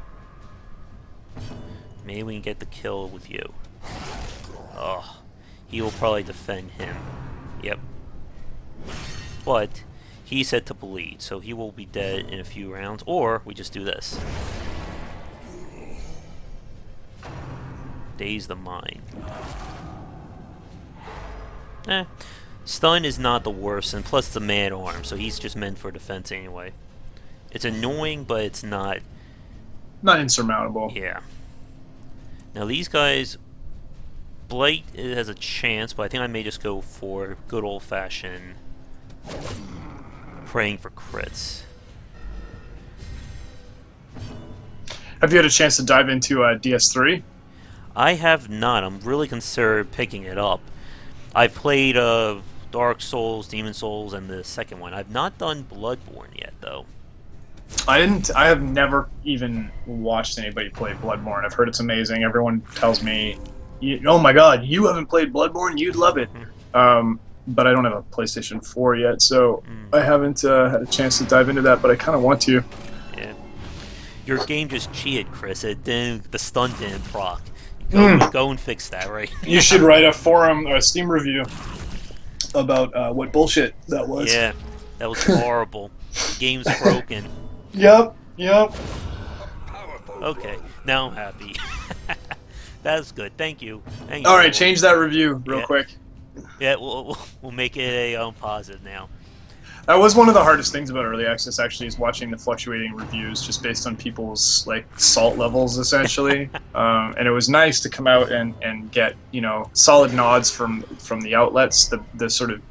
Maybe we can get the kill with you. Oh, he will probably defend him. Yep. But he's set to bleed, so he will be dead in a few rounds, or we just do this. Daze the mind. Stun is not the worst, and plus it's a man-at-arms, so he's just meant for defense anyway. It's annoying, but it's not insurmountable. Yeah. Now these guys, Blight has a chance, but I think I may just go for good old-fashioned praying for crits. Have you had a chance to dive into DS3? I have not. I'm really considered picking it up. I've played Dark Souls, Demon Souls, and the second one. I've not done Bloodborne yet, though. I didn't. I have never even watched anybody play Bloodborne. I've heard it's amazing. Everyone tells me, "Oh my God, you haven't played Bloodborne? You'd love it." But I don't have a PlayStation 4 yet, so I haven't had a chance to dive into that. But I kind of want to. Yeah. Your game just cheated, Chris. The stun didn't proc. Go and fix that, right? You should write a Steam review about what bullshit that was. Yeah, that was horrible. The game's broken. Yep. Okay, now I'm happy. That's good. Thank you. All right, change that review real quick. Yeah, we'll make it a positive now. That was one of the hardest things about early access, actually, is watching the fluctuating reviews just based on people's salt levels, essentially. And it was nice to come out and get solid nods from the outlets, the sort of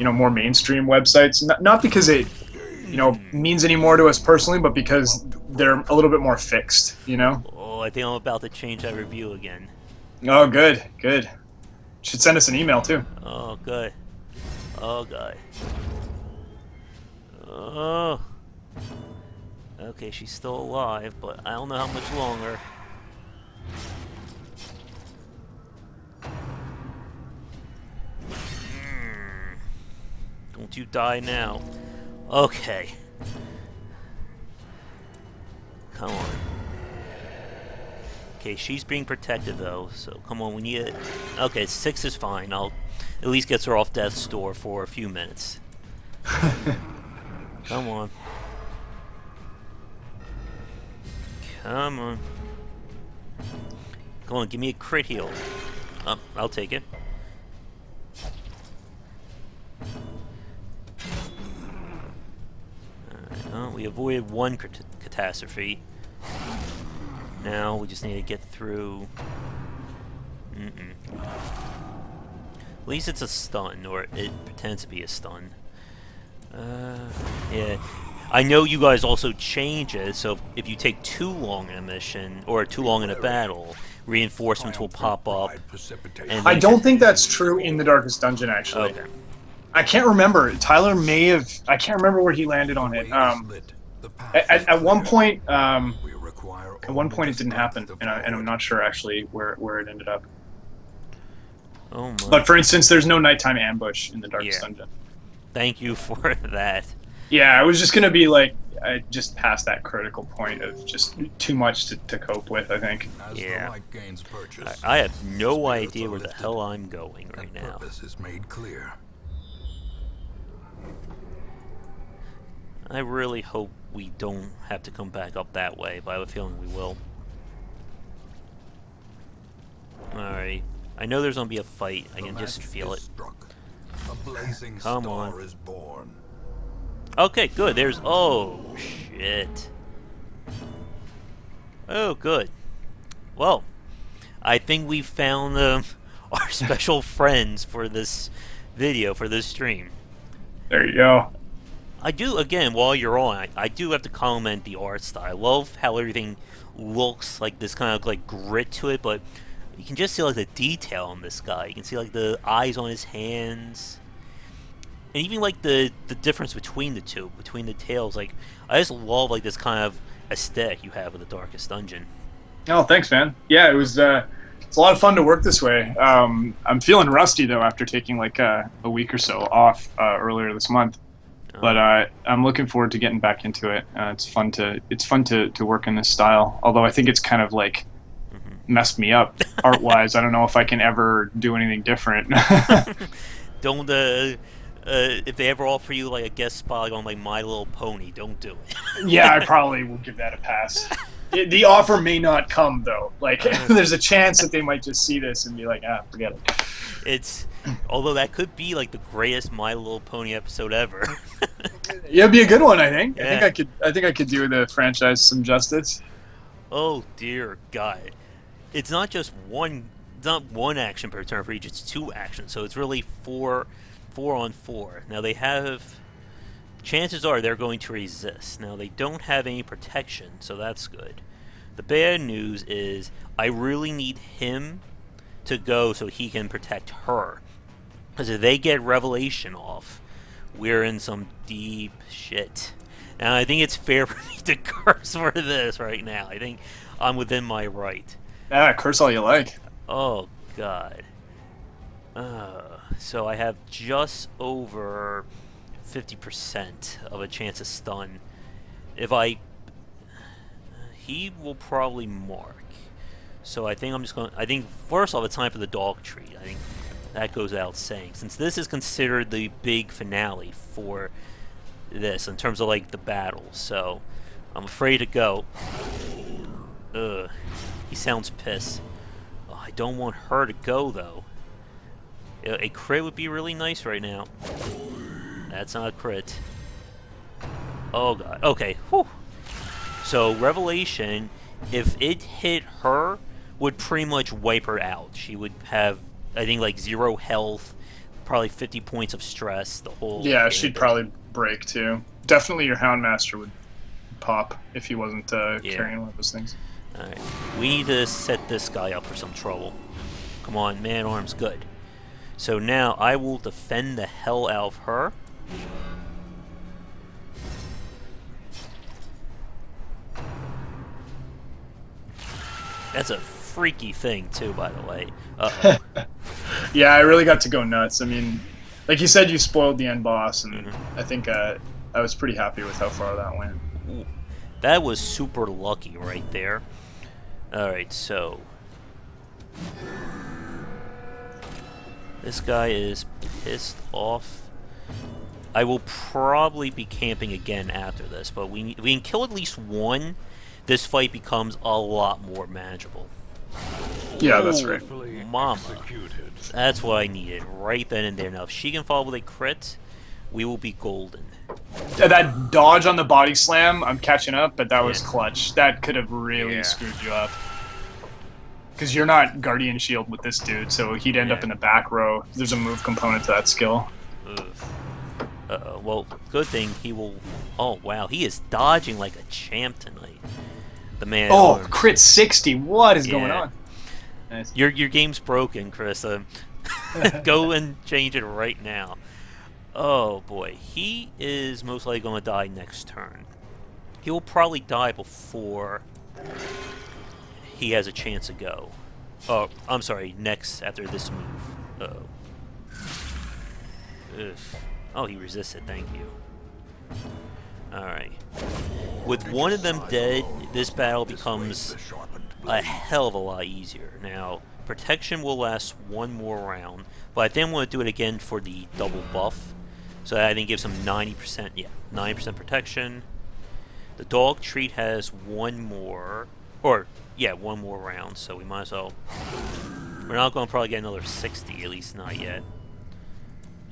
more mainstream websites. Not because it means any more to us personally, but because they're a little bit more fixed. Oh, I think I'm about to change that review again. Oh, good. Should send us an email too. Oh, good. Oh, God. Oh. Okay, she's still alive, but I don't know how much longer. Don't you die now. Okay. Come on. Okay, she's being protected though, so come on, we need it. Okay, 6 is fine. I'll at least get her off death's door for a few minutes. Come on. Come on. Come on, give me a crit heal. I'll take it. Alright, well, we avoided one catastrophe. Now we just need to get through. At least it's a stun, or it pretends to be a stun. Yeah. I know you guys also change it, so if you take too long in a mission, or too long in a battle, reinforcements will pop up. And I don't think that's true in the Darkest Dungeon, actually. Okay. I can't remember. Tyler may have... I can't remember where he landed on it. At one point... At one point it didn't happen, and I'm not sure actually where it ended up. Oh my. But for instance, there's no nighttime ambush in the Darkest Dungeon. Thank you for that. Yeah, I was just gonna be like, I just passed that critical point of just too much to cope with, I think. Yeah. I have no idea where the hell I'm going right now. Is made clear. I really hope we don't have to come back up that way, but I have a feeling we will. Alright. I know there's gonna be a fight. I can just feel it. Come on. Is born. Okay, good. There's... Oh, shit. Oh, good. Well, I think we found our special friends for this video, for this stream. There you go. I do, again, while you're on, I do have to comment the art style. I love how everything looks like this kind of grit to it, but you can just see the detail on this guy. You can see the eyes on his hands. And even the difference between the two, between the tails. I just love this kind of aesthetic you have with the Darkest Dungeon. Oh, thanks, man. Yeah, it was it's a lot of fun to work this way. I'm feeling rusty though after taking a week or so off earlier this month. But I'm looking forward to getting back into it. It's fun to work in this style. Although I think it's kind of messed me up art-wise. I don't know if I can ever do anything different. Don't if they ever offer you a guest spot on My Little Pony, don't do it. Yeah, I probably will give that a pass. The offer may not come though. There's a chance that they might just see this and be like, forget it. Although that could be the greatest My Little Pony episode ever. Yeah, it'd be a good one, I think. Yeah. I think I could do the franchise some justice. Oh dear God. It's not just one action per turn for each, it's 2 actions, so it's really 4 on 4. Now they have, chances are they're going to resist. Now they don't have any protection, so that's good. The bad news is I really need him to go so he can protect her. Because if they get Revelation off, we're in some deep shit. And I think it's fair for me to curse for this right now. I think I'm within my right. Yeah, curse all you like. Oh, God. So I have just over 50% of a chance of stun. If I... He will probably mark. So I think I'm just going to... I think, first off, it's time for the dog treat. I think that goes without saying. Since this is considered the big finale for this, in terms of, like, the battle. So, I'm afraid to go. Ugh. He sounds pissed. Oh, I don't want her to go, though. A crit would be really nice right now. That's not a crit. Oh, God. Okay. Whew. So, Revelation, if it hit her, would pretty much wipe her out. She would have, I think, like 0 health, probably 50 points of stress, the whole... Yeah, she'd probably break, too. Definitely your Houndmaster would pop if he wasn't carrying one of those things. Alright. We need to set this guy up for some trouble. Come on, man-arm's good. So now I will defend the hell out of her. That's a freaky thing, too, by the way. Uh-oh. Yeah, I really got to go nuts. I mean, like you said, you spoiled the end boss, and I think I was pretty happy with how far that went. Ooh, that was super lucky right there. Alright, so... This guy is pissed off. I will probably be camping again after this, but we can kill at least one. This fight becomes a lot more manageable. Yeah, that's right. Mama. That's what I needed right then and there. Now, if she can follow with a crit, we will be golden. That dodge on the body slam, I'm catching up, but that was clutch. That could have really screwed you up. Because you're not Guardian Shield with this dude, so he'd end up in the back row. There's a move component to that skill. Uh-oh. Well, good thing he will... Oh, wow. He is dodging like a champ tonight. The man... Oh, crit 60. What is going on? Nice. Your game's broken, Chris. Go and change it right now. Oh, boy. He is most likely going to die next turn. He will probably die before he has a chance to go. Oh, I'm sorry. Next, after this move. Uh-oh. Ugh. Oh, he resisted. Thank you. Alright. With one of them dead, this battle becomes a hell of a lot easier. Now, protection will last one more round, but I think I'm going to do it again for the double buff. So that I think gives him 90%, 90% protection. The dog treat has one more, one more round, so we might as well... We're not going to probably get another 60, at least not yet.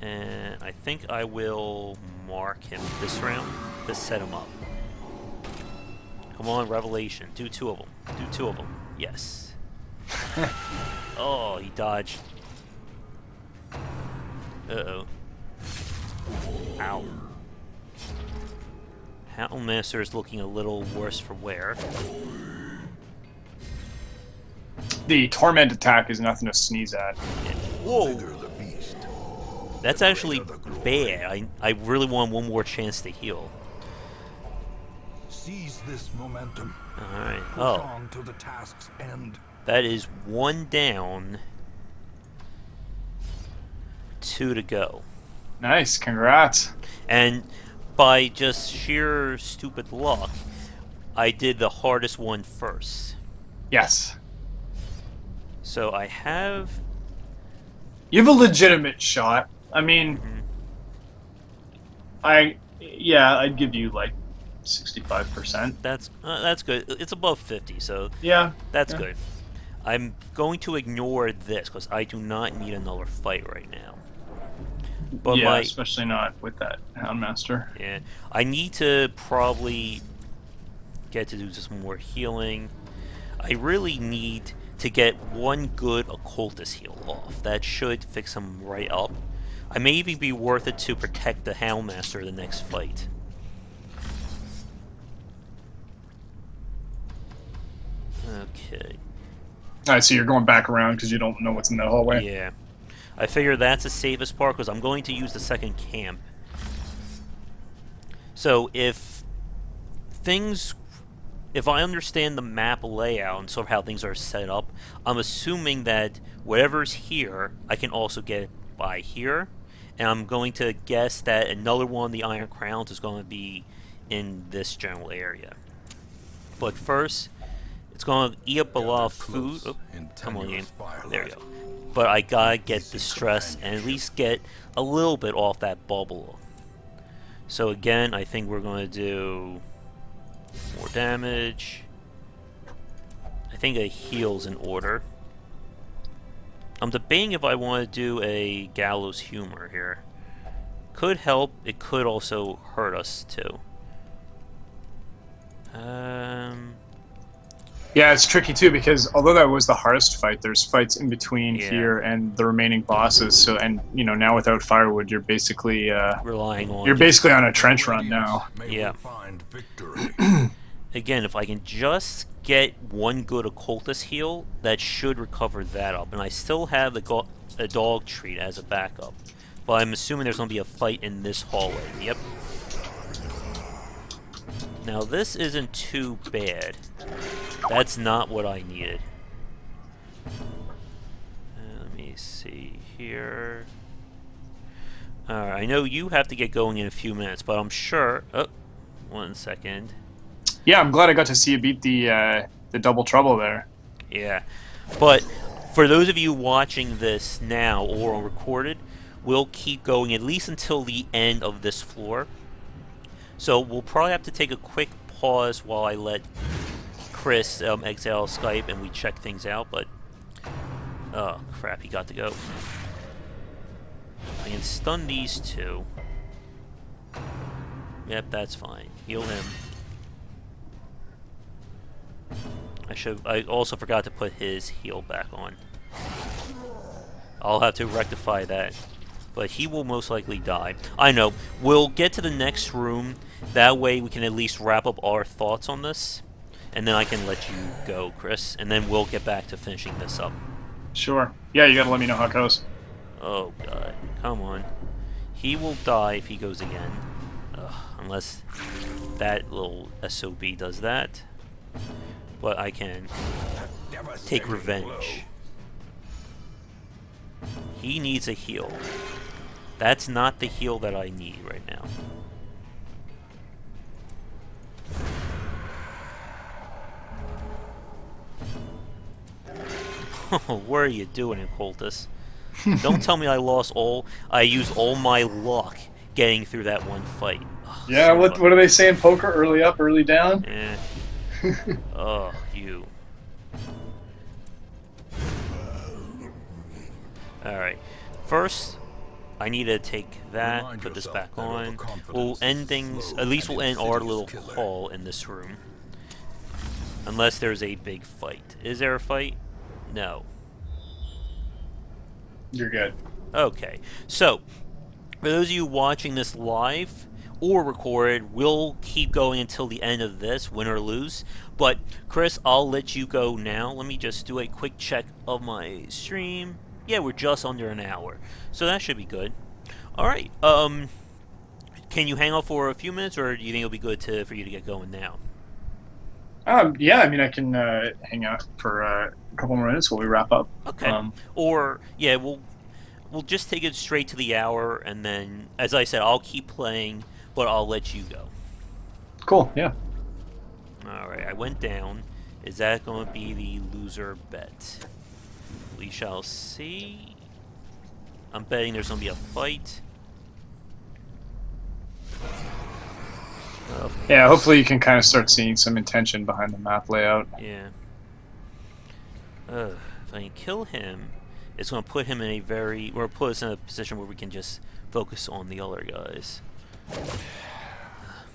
And I think I will mark him this round to set him up. Come on, Revelation. Do 2 of them. Do 2 of them. Yes. Oh, he dodged. Uh-oh. Ow. Houndmaster is looking a little worse for wear. The Torment attack is nothing to sneeze at. Yeah. Whoa! That's actually bad. I really want one more chance to heal. Seize this momentum. Alright. Oh. On to the task's end. That is 1 down. 2 to go. Nice, congrats. And by just sheer stupid luck, I did the hardest one first. Yes. So I have... You have a legitimate shot. I mean, I'd give you like 65%. That's good. It's above 50, so that's good. I'm going to ignore this because I do not need another fight right now. But especially not with that Houndmaster. Yeah, I need to probably get to do some more healing. I really need to get one good occultist heal off. That should fix him right up. I may even be worth it to protect the Houndmaster the next fight. Okay. Alright, so you're going back around because you don't know what's in that hallway? Yeah. I figure that's the safest part because I'm going to use the second camp. So if things, if I understand the map layout and sort of how things are set up, I'm assuming that whatever's here, I can also get by here. And I'm going to guess that another one of the Iron Crowns is going to be in this general area. But first, it's going to eat up a lot of food. Oh, come on, game. There you go. But I gotta get the stress and at least get a little bit off that bubble. So again, I think we're going to do more damage. I think a heal's in order. I'm debating if I want to do a Gallows Humor here. Could help, it could also hurt us too. Yeah, it's tricky too because although that was the hardest fight, there's fights in between Yeah. here and the remaining bosses. So, and you know, now without firewood, you're basically Relying on... you're basically on a trench run now. Yeah. Again, if I can just get one good occultist heal, that should recover that up. And I still have a dog treat as a backup. But I'm assuming there's going to be a fight in this hallway. Yep. Now this isn't too bad. That's not what I needed. Let me see here. Alright, I know you have to get going in a few minutes, but I'm sure... Oh, 1 second. Yeah, I'm glad I got to see you beat the double trouble there. Yeah, but for those of you watching this now or recorded, we'll keep going at least until the end of this floor. So we'll probably have to take a quick pause while I let Chris exile Skype and we check things out, but... Oh, crap, he got to go. I can stun these two. Yep, that's fine. Heal him. I also forgot to put his heal back on. I'll have to rectify that. But he will most likely die. I know. We'll get to the next room. That way we can at least wrap up our thoughts on this. And then I can let you go, Chris. And then we'll get back to finishing this up. Sure. Yeah, you gotta let me know how it goes. Oh, God. Come on. He will die if he goes again. Ugh, unless that little SOB does that. But I can take revenge. He needs a heal. That's not the heal that I need right now. What are you doing, occultist? Don't tell me I used all my luck getting through that one fight. Oh, Yeah, what do they say in poker? Early up, early down? Eh. Oh, you. Alright. First, I need to take that, put this back on. We'll end things, at least we'll end our little call in this room. Unless there's a big fight. Is there a fight? No. You're good. Okay. So, for those of you watching this live or recorded, we'll keep going until the end of this, win or lose. But, Chris, I'll let you go now. Let me just do a quick check of my stream. Yeah, we're just under an hour. So that should be good. Alright, can you hang out for a few minutes, or do you think it'll be good for you to get going now? Yeah, I mean, I can hang out for a couple more minutes while we wrap up. Okay. Or, yeah, we'll just take it straight to the hour, and then, as I said, I'll keep playing, but I'll let you go. Cool, yeah. Alright, I went down. Is that going to be the loser bet? We shall see. I'm betting there's going to be a fight. Yeah, hopefully you can kind of start seeing some intention behind the map layout. Yeah. If I can kill him, it's going to put him in or put us in a position where we can just focus on the other guys.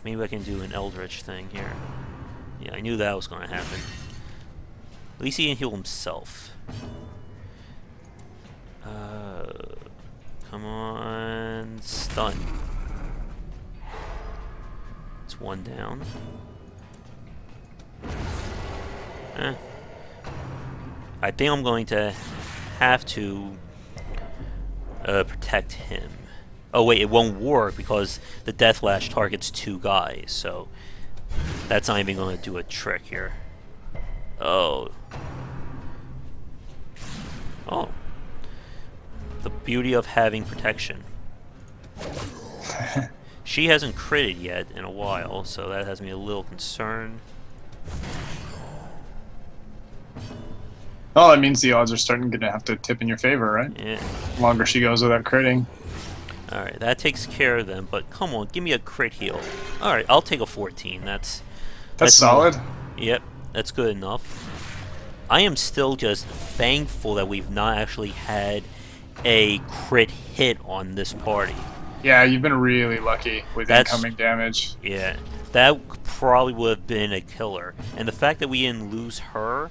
Maybe I can do an Eldritch thing here. Yeah, I knew that was going to happen. At least he can heal himself. Come on, stun. It's one down. I think I'm going to have to protect him. Oh wait, it won't work because the Death Lash targets 2 guys, so That's not even going to do a trick here. Oh. Oh. The beauty of having protection. She hasn't critted yet in a while, so that has me a little concerned. Oh, that means the odds are starting to have to tip in your favor, right? Yeah. The longer she goes without critting. Alright, that takes care of them, but come on, give me a crit heal. Alright, I'll take a 14. That's solid. Yep, that's good enough. I am still just thankful that we've not actually had a crit hit on this party. Yeah, you've been really lucky with incoming damage. Yeah, that probably would have been a killer. And the fact that we didn't lose her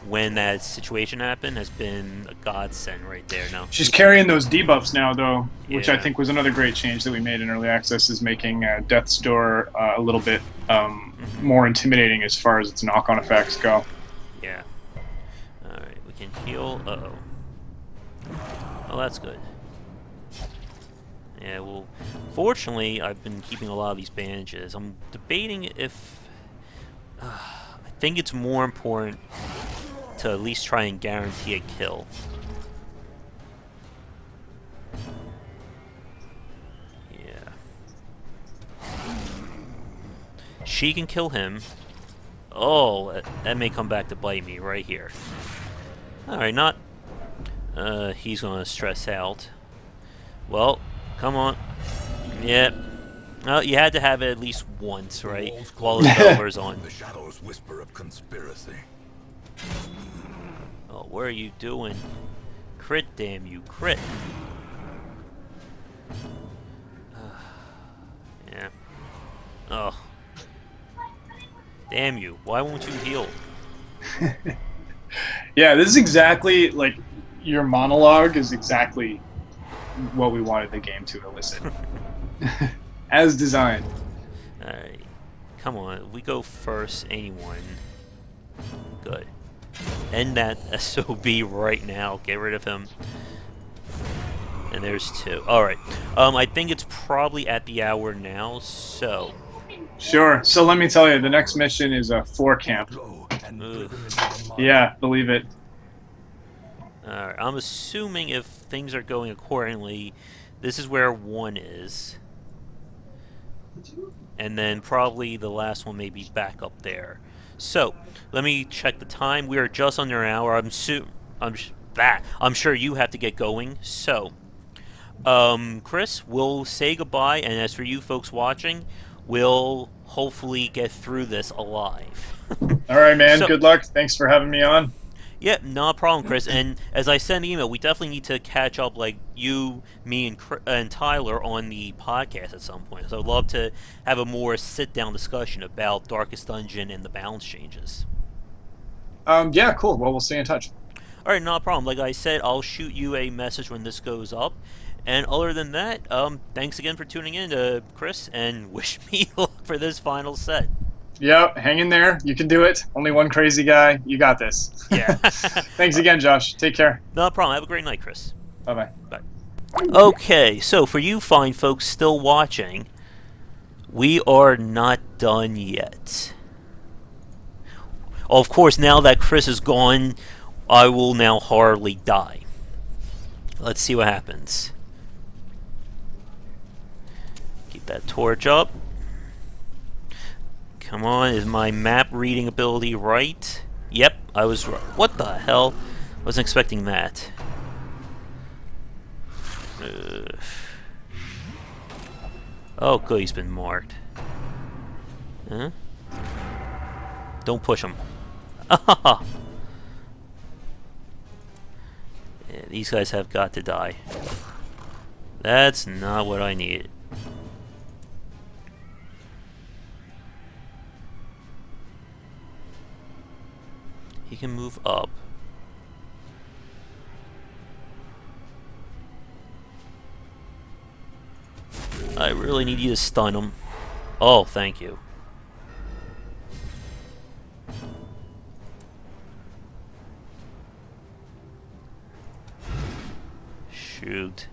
when that situation happened has been a godsend right there now. She's carrying those debuffs now, though, which I Yeah. think was another great change that we made in Early Access, is making Death's Door a little bit more intimidating as far as its knock-on effects go. Yeah. Alright, we can heal. Uh-oh. Oh, that's good. Yeah, well, fortunately, I've been keeping a lot of these bandages. I'm debating if... I think it's more important to at least try and guarantee a kill. Yeah. She can kill him. Oh, that may come back to bite me right here. Alright, not... he's gonna stress out. Well, come on. Yep. Well, you had to have it at least once, right? While the developer's on. The shadows whisper of conspiracy. Oh, what are you doing? Crit, damn you, crit. Yeah. Oh. Damn you, why won't you heal? Yeah, this is exactly, like, your monologue is exactly what we wanted the game to elicit. As designed. Alright. Come on, we go first, anyone. Good. End that SOB right now. Get rid of him. And there's two. Alright. I think it's probably at the hour now, so... Sure. So let me tell you, the next mission is a 4 camp. Yeah, believe it. Alright, I'm assuming if things are going accordingly, this is where 1 is. And then probably the last one may be back up there. So, let me check the time. We are just under an hour. I'm sure you have to get going. So, Chris, we'll say goodbye, and as for you folks watching, we'll hopefully get through this alive. All right, man. So, good luck. Thanks for having me on. Yeah, no problem, Chris. And as I send the email, we definitely need to catch up, like you, me, and Tyler on the podcast at some point. So I'd love to have a more sit-down discussion about Darkest Dungeon and the balance changes. Yeah, cool. Well, we'll stay in touch. All right, no problem. Like I said, I'll shoot you a message when this goes up. And other than that, thanks again for tuning in, Chris, and wish me luck for this final set. Yep, hang in there. You can do it. Only one crazy guy. You got this. Yeah. Thanks again, Josh. Take care. No problem. Have a great night, Chris. Bye-bye. Bye. Okay, so for you fine folks still watching, we are not done yet. Of course, now that Chris is gone, I will now hardly die. Let's see what happens. Keep that torch up. Come on, is my map reading ability right? Yep, I was right. What the hell? Wasn't expecting that. Oh, good, he's been marked. Huh? Don't push him. Yeah, these guys have got to die. That's not what I needed. He can move up. I really need you to stun him. Oh, thank you. Shoot.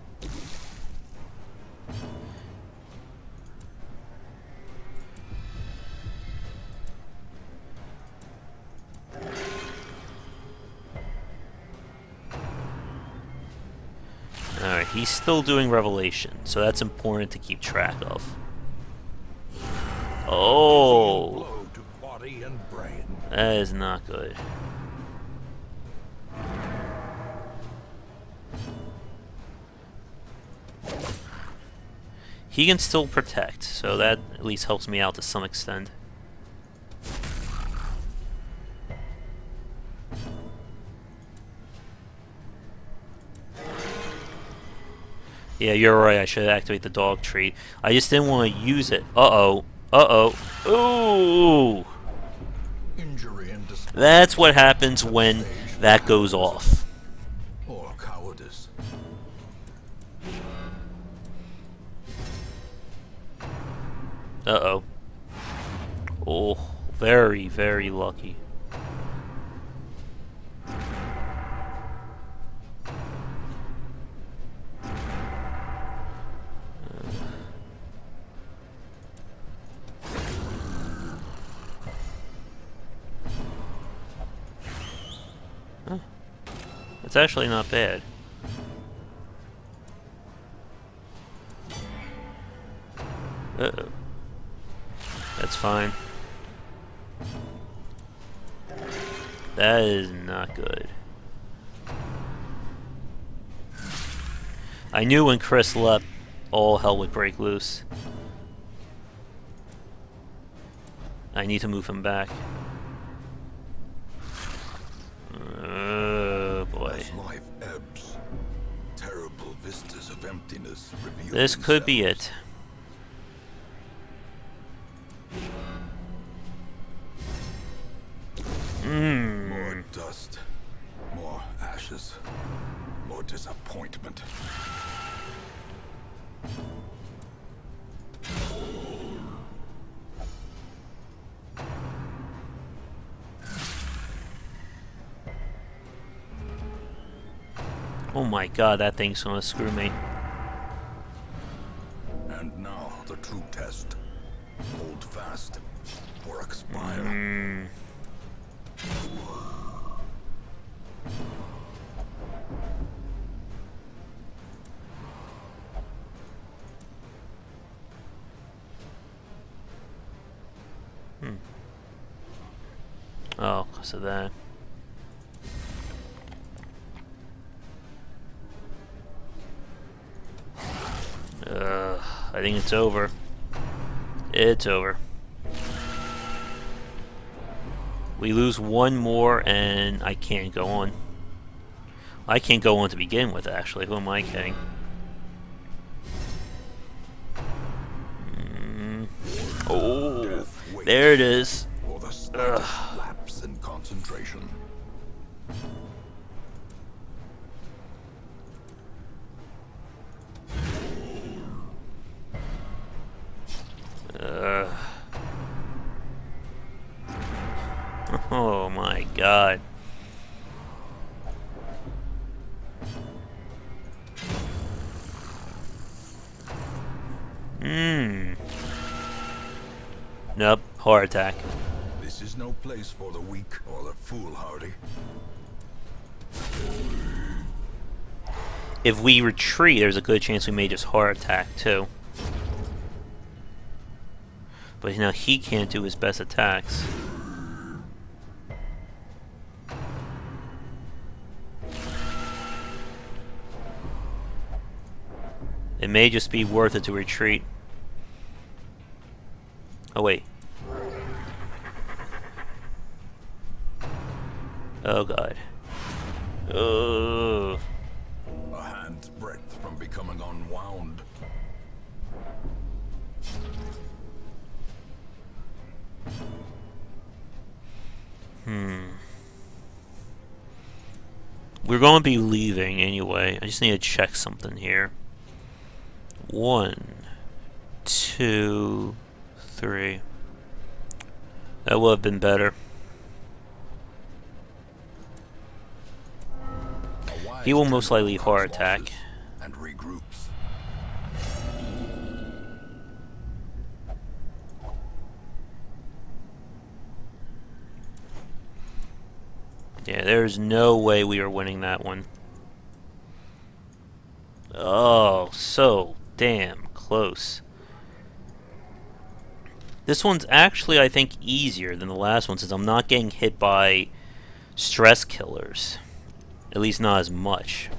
He's still doing Revelation, so that's important to keep track of. Oh, Blow to body and brain. that is not good. He can still protect, so that at least helps me out to some extent. Yeah, you're right, I should activate the dog treat. I just didn't want to use it. Uh-oh. Uh-oh. Ooh! Injury and That's what happens when that goes off. or cowardice. Uh-oh. Oh, very, very lucky. It's actually not bad. Uh-oh. That's fine. That is not good. I knew when Chris left, all hell would break loose. I need to move him back. Oh boy. As life ebbs, terrible vistas of emptiness reveal This could be themselves. it. More dust, more ashes, more disappointment. Oh my god, that thing's gonna screw me. And now the true test. Hold fast or expire. Oh, because of that. I think it's over. It's over. We lose one more and I can't go on. I can't go on to begin with, actually. Who am I kidding? Oh, there it is. Or the slightest lapse in concentration. Oh my god. Nope, heart attack. This is no place for the weak or the foolhardy. If we retreat, there's a good chance we may just heart attack too. But now he can't do his best attacks. It may just be worth it to retreat. Oh wait. Oh god. Oh. A hand's breadth from becoming unwound. We're going to be leaving anyway. I just need to check something here. 1, 2, 3. That would have been better. He will most likely heart attack. And regroups. Yeah, there's no way we are winning that one. Oh, so damn close. This one's actually, I think, easier than the last one since I'm not getting hit by stress killers. At least not as much.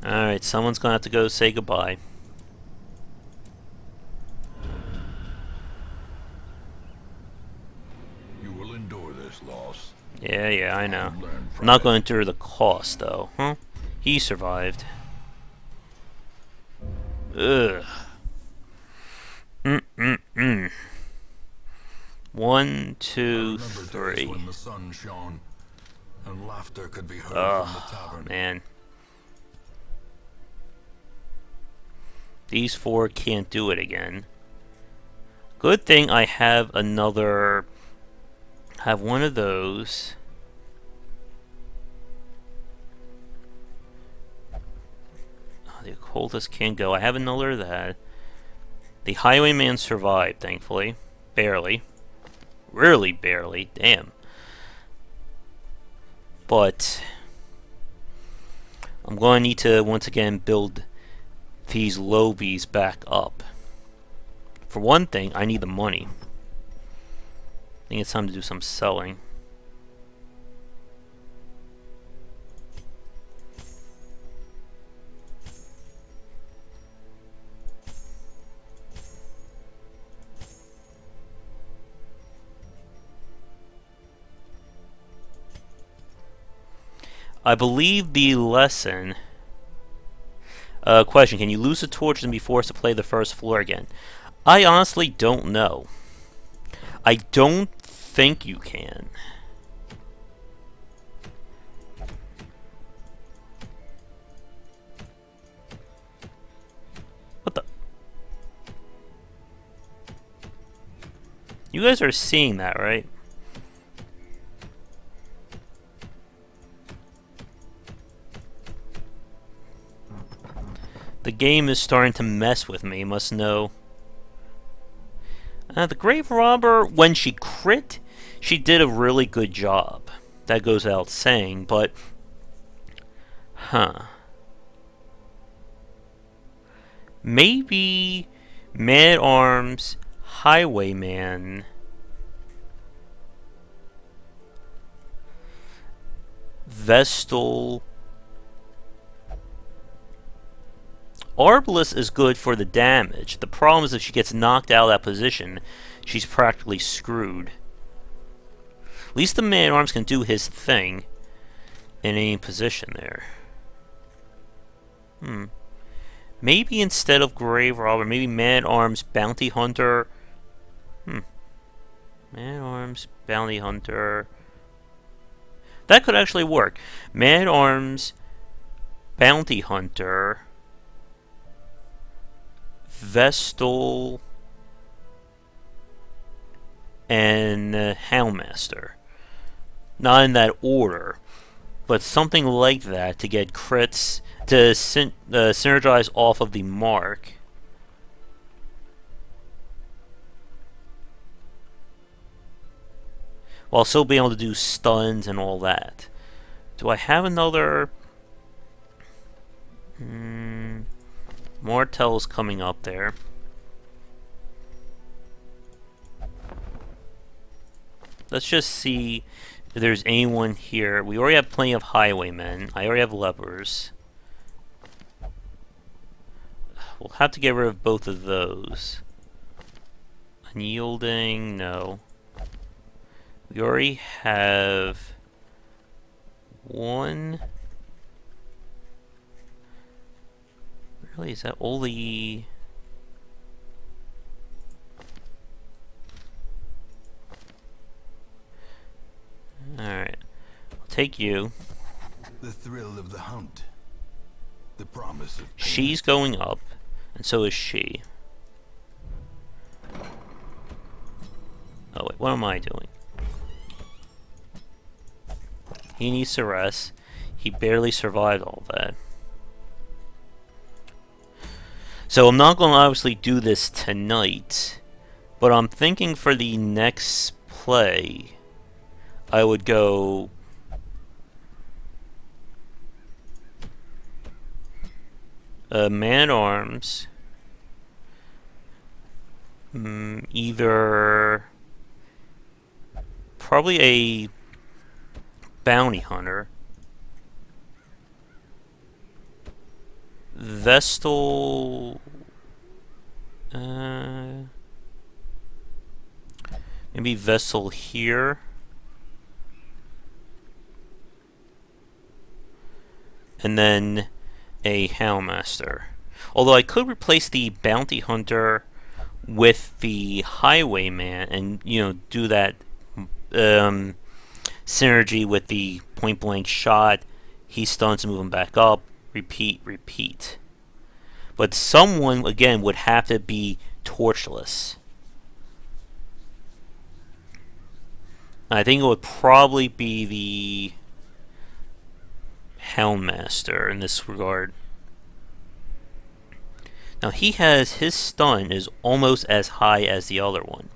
Alright, someone's gonna have to go say goodbye. You will endure this loss. Yeah, I know. Learn I'm from not it. going to endure the cost, though. Huh? He survived. Ugh. Mm-mm-mm. 1, 2, Remember days 3. when the sun shone and laughter could be heard from the Oh, tavern. man. These 4 can't do it again. Good thing I have another... have one of those. Oh, the occultist can't go. I have another of that. The highwayman survived, thankfully. Barely. Really barely. Damn. But I'm going to need to once again build these lobies back up. For one thing, I need the money. I think it's time to do some selling. I believe the lesson... question, can you lose a torch and be forced to play the first floor again? I honestly don't know. I don't think you can. What the? You guys are seeing that, right? The game is starting to mess with me, must know. The Grave Robber, when she crit, she did a really good job. That goes without saying, but... Huh. Maybe Man-at-Arms, Highwayman... Vestal... Arbalest is good for the damage. The problem is if she gets knocked out of that position, she's practically screwed. At least the man-at-arms can do his thing in any position there. Maybe instead of Grave Robber, maybe Man-at-Arms, Bounty Hunter. Man-at-Arms, Bounty Hunter. That could actually work. Man-at-Arms, Bounty Hunter... Vestal and Houndmaster. Not in that order, but something like that to get crits, to synergize off of the mark. While still being able to do stuns and all that. Do I have another... Martel's coming up there. Let's just see if there's anyone here. We already have plenty of highwaymen. I already have lepers. We'll have to get rid of both of those. Unyielding, no. We already have one. Really, is that all the... Alright. I'll take you. The thrill of the hunt. The promise of pain. She's going up, and so is she. Oh wait, what am I doing? He needs to rest. He barely survived all that. So I'm not going to obviously do this tonight, but I'm thinking for the next play, I would go Man-at-Arms. Either probably a bounty hunter. Vestal. Maybe Vessel here. And then a Houndmaster. Although I could replace the Bounty Hunter with the Highwayman and, do that synergy with the point blank shot. He stuns and move him back up. Repeat, repeat. But someone, again, would have to be torchless. I think it would probably be the Houndmaster in this regard. Now his stun is almost as high as the other one.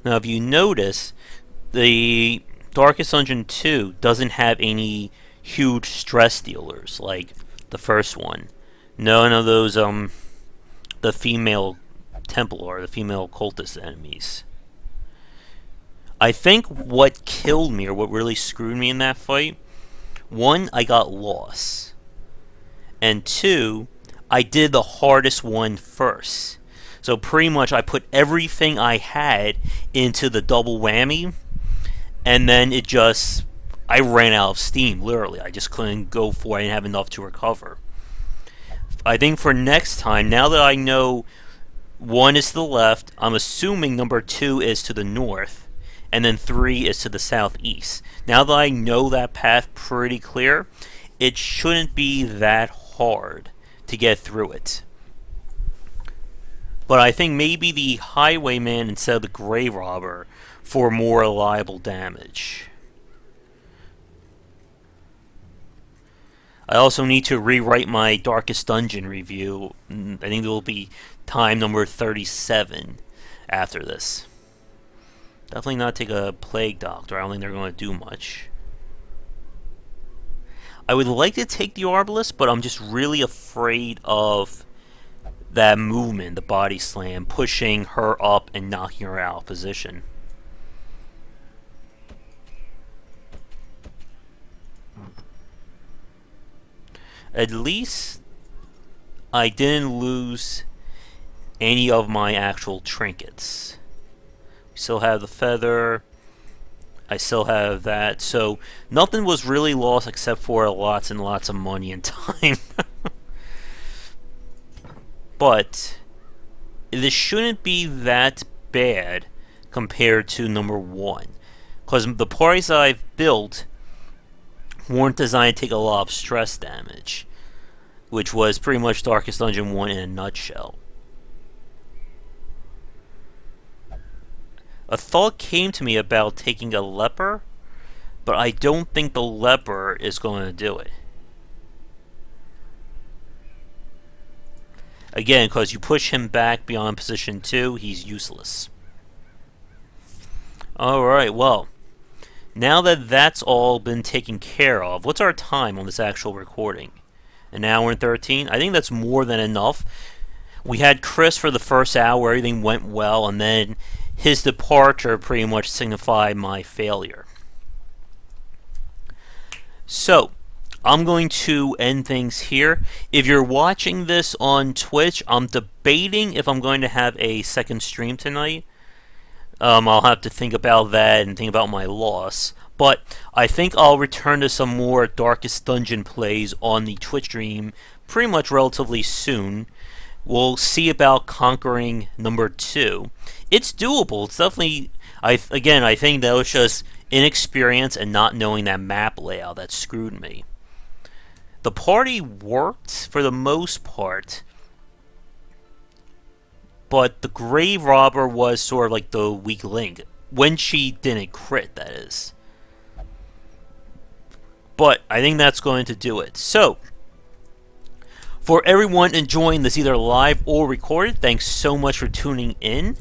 Now if you notice, the Darkest Dungeon 2 doesn't have any huge stress dealers like the first one. None of those the female Templar, the female cultist enemies. I think what killed me, or what really screwed me in that fight, one, I got lost. And two, I did the hardest one first. So pretty much I put everything I had into the double whammy, and then I ran out of steam, literally. I just couldn't go for it. I didn't have enough to recover. I think for next time, now that I know 1 is to the left, I'm assuming number 2 is to the north, and then 3 is to the southeast. Now that I know that path pretty clear, it shouldn't be that hard to get through it. But I think maybe the Highwayman instead of the Grave Robber for more reliable damage. I also need to rewrite my Darkest Dungeon review. I think it will be time number 37 after this. Definitely not take a Plague Doctor. I don't think they're going to do much. I would like to take the Arbalest, but I'm just really afraid of that movement, the body slam, pushing her up and knocking her out of position. At least I didn't lose any of my actual trinkets. We still have the feather. I still have that. So nothing was really lost except for lots and lots of money and time. But this shouldn't be that bad compared to number 1. Because the parties that I've built weren't designed to take a lot of stress damage, which was pretty much Darkest Dungeon 1 in a nutshell. A thought came to me about taking a leper, but I don't think the leper is going to do it. Again, because you push him back beyond position 2, he's useless. Alright, well, now that that's all been taken care of, what's our time on this actual recording? An hour and 13? I think that's more than enough. We had Chris for the first hour, everything went well, and then his departure pretty much signified my failure. So, I'm going to end things here. If you're watching this on Twitch, I'm debating if I'm going to have a second stream tonight. I'll have to think about that and think about my loss. But I think I'll return to some more Darkest Dungeon plays on the Twitch stream pretty much relatively soon. We'll see about conquering number 2. It's doable. It's definitely... I think that was just inexperience and not knowing that map layout that screwed me. The party worked for the most part, but the Grave Robber was sort of like the weak link. When she didn't crit, that is. But I think that's going to do it. So, for everyone enjoying this either live or recorded, thanks so much for tuning in.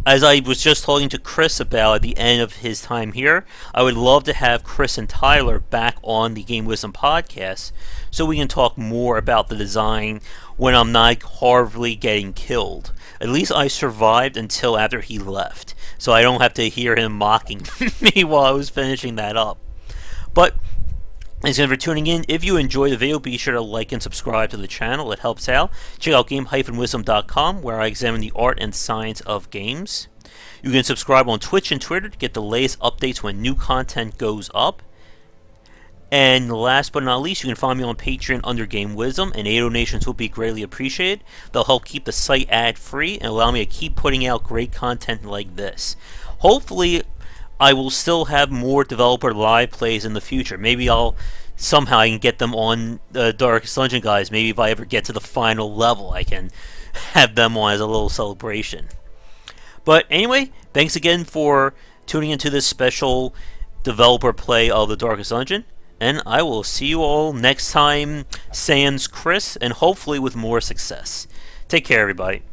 as I was just talking to Chris about at the end of his time here, I would love to have Chris and Tyler back on the Game Wisdom podcast so we can talk more about the design when I'm not horribly getting killed. At least I survived until after he left, so I don't have to hear him mocking me while I was finishing that up. But thanks again for tuning in. If you enjoyed the video, be sure to like and subscribe to the channel. It helps out. Check out game-wisdom.com, where I examine the art and science of games. You can subscribe on Twitch and Twitter to get the latest updates when new content goes up. And last but not least, you can find me on Patreon under Game Wisdom, and 8 donations will be greatly appreciated. They'll help keep the site ad-free and allow me to keep putting out great content like this. Hopefully, I will still have more developer live plays in the future. Maybe somehow I can get them on the Darkest Dungeon guys. Maybe if I ever get to the final level, I can have them on as a little celebration. But anyway, thanks again for tuning into this special developer play of the Darkest Dungeon. And I will see you all next time, sans Chris, and hopefully with more success. Take care, everybody.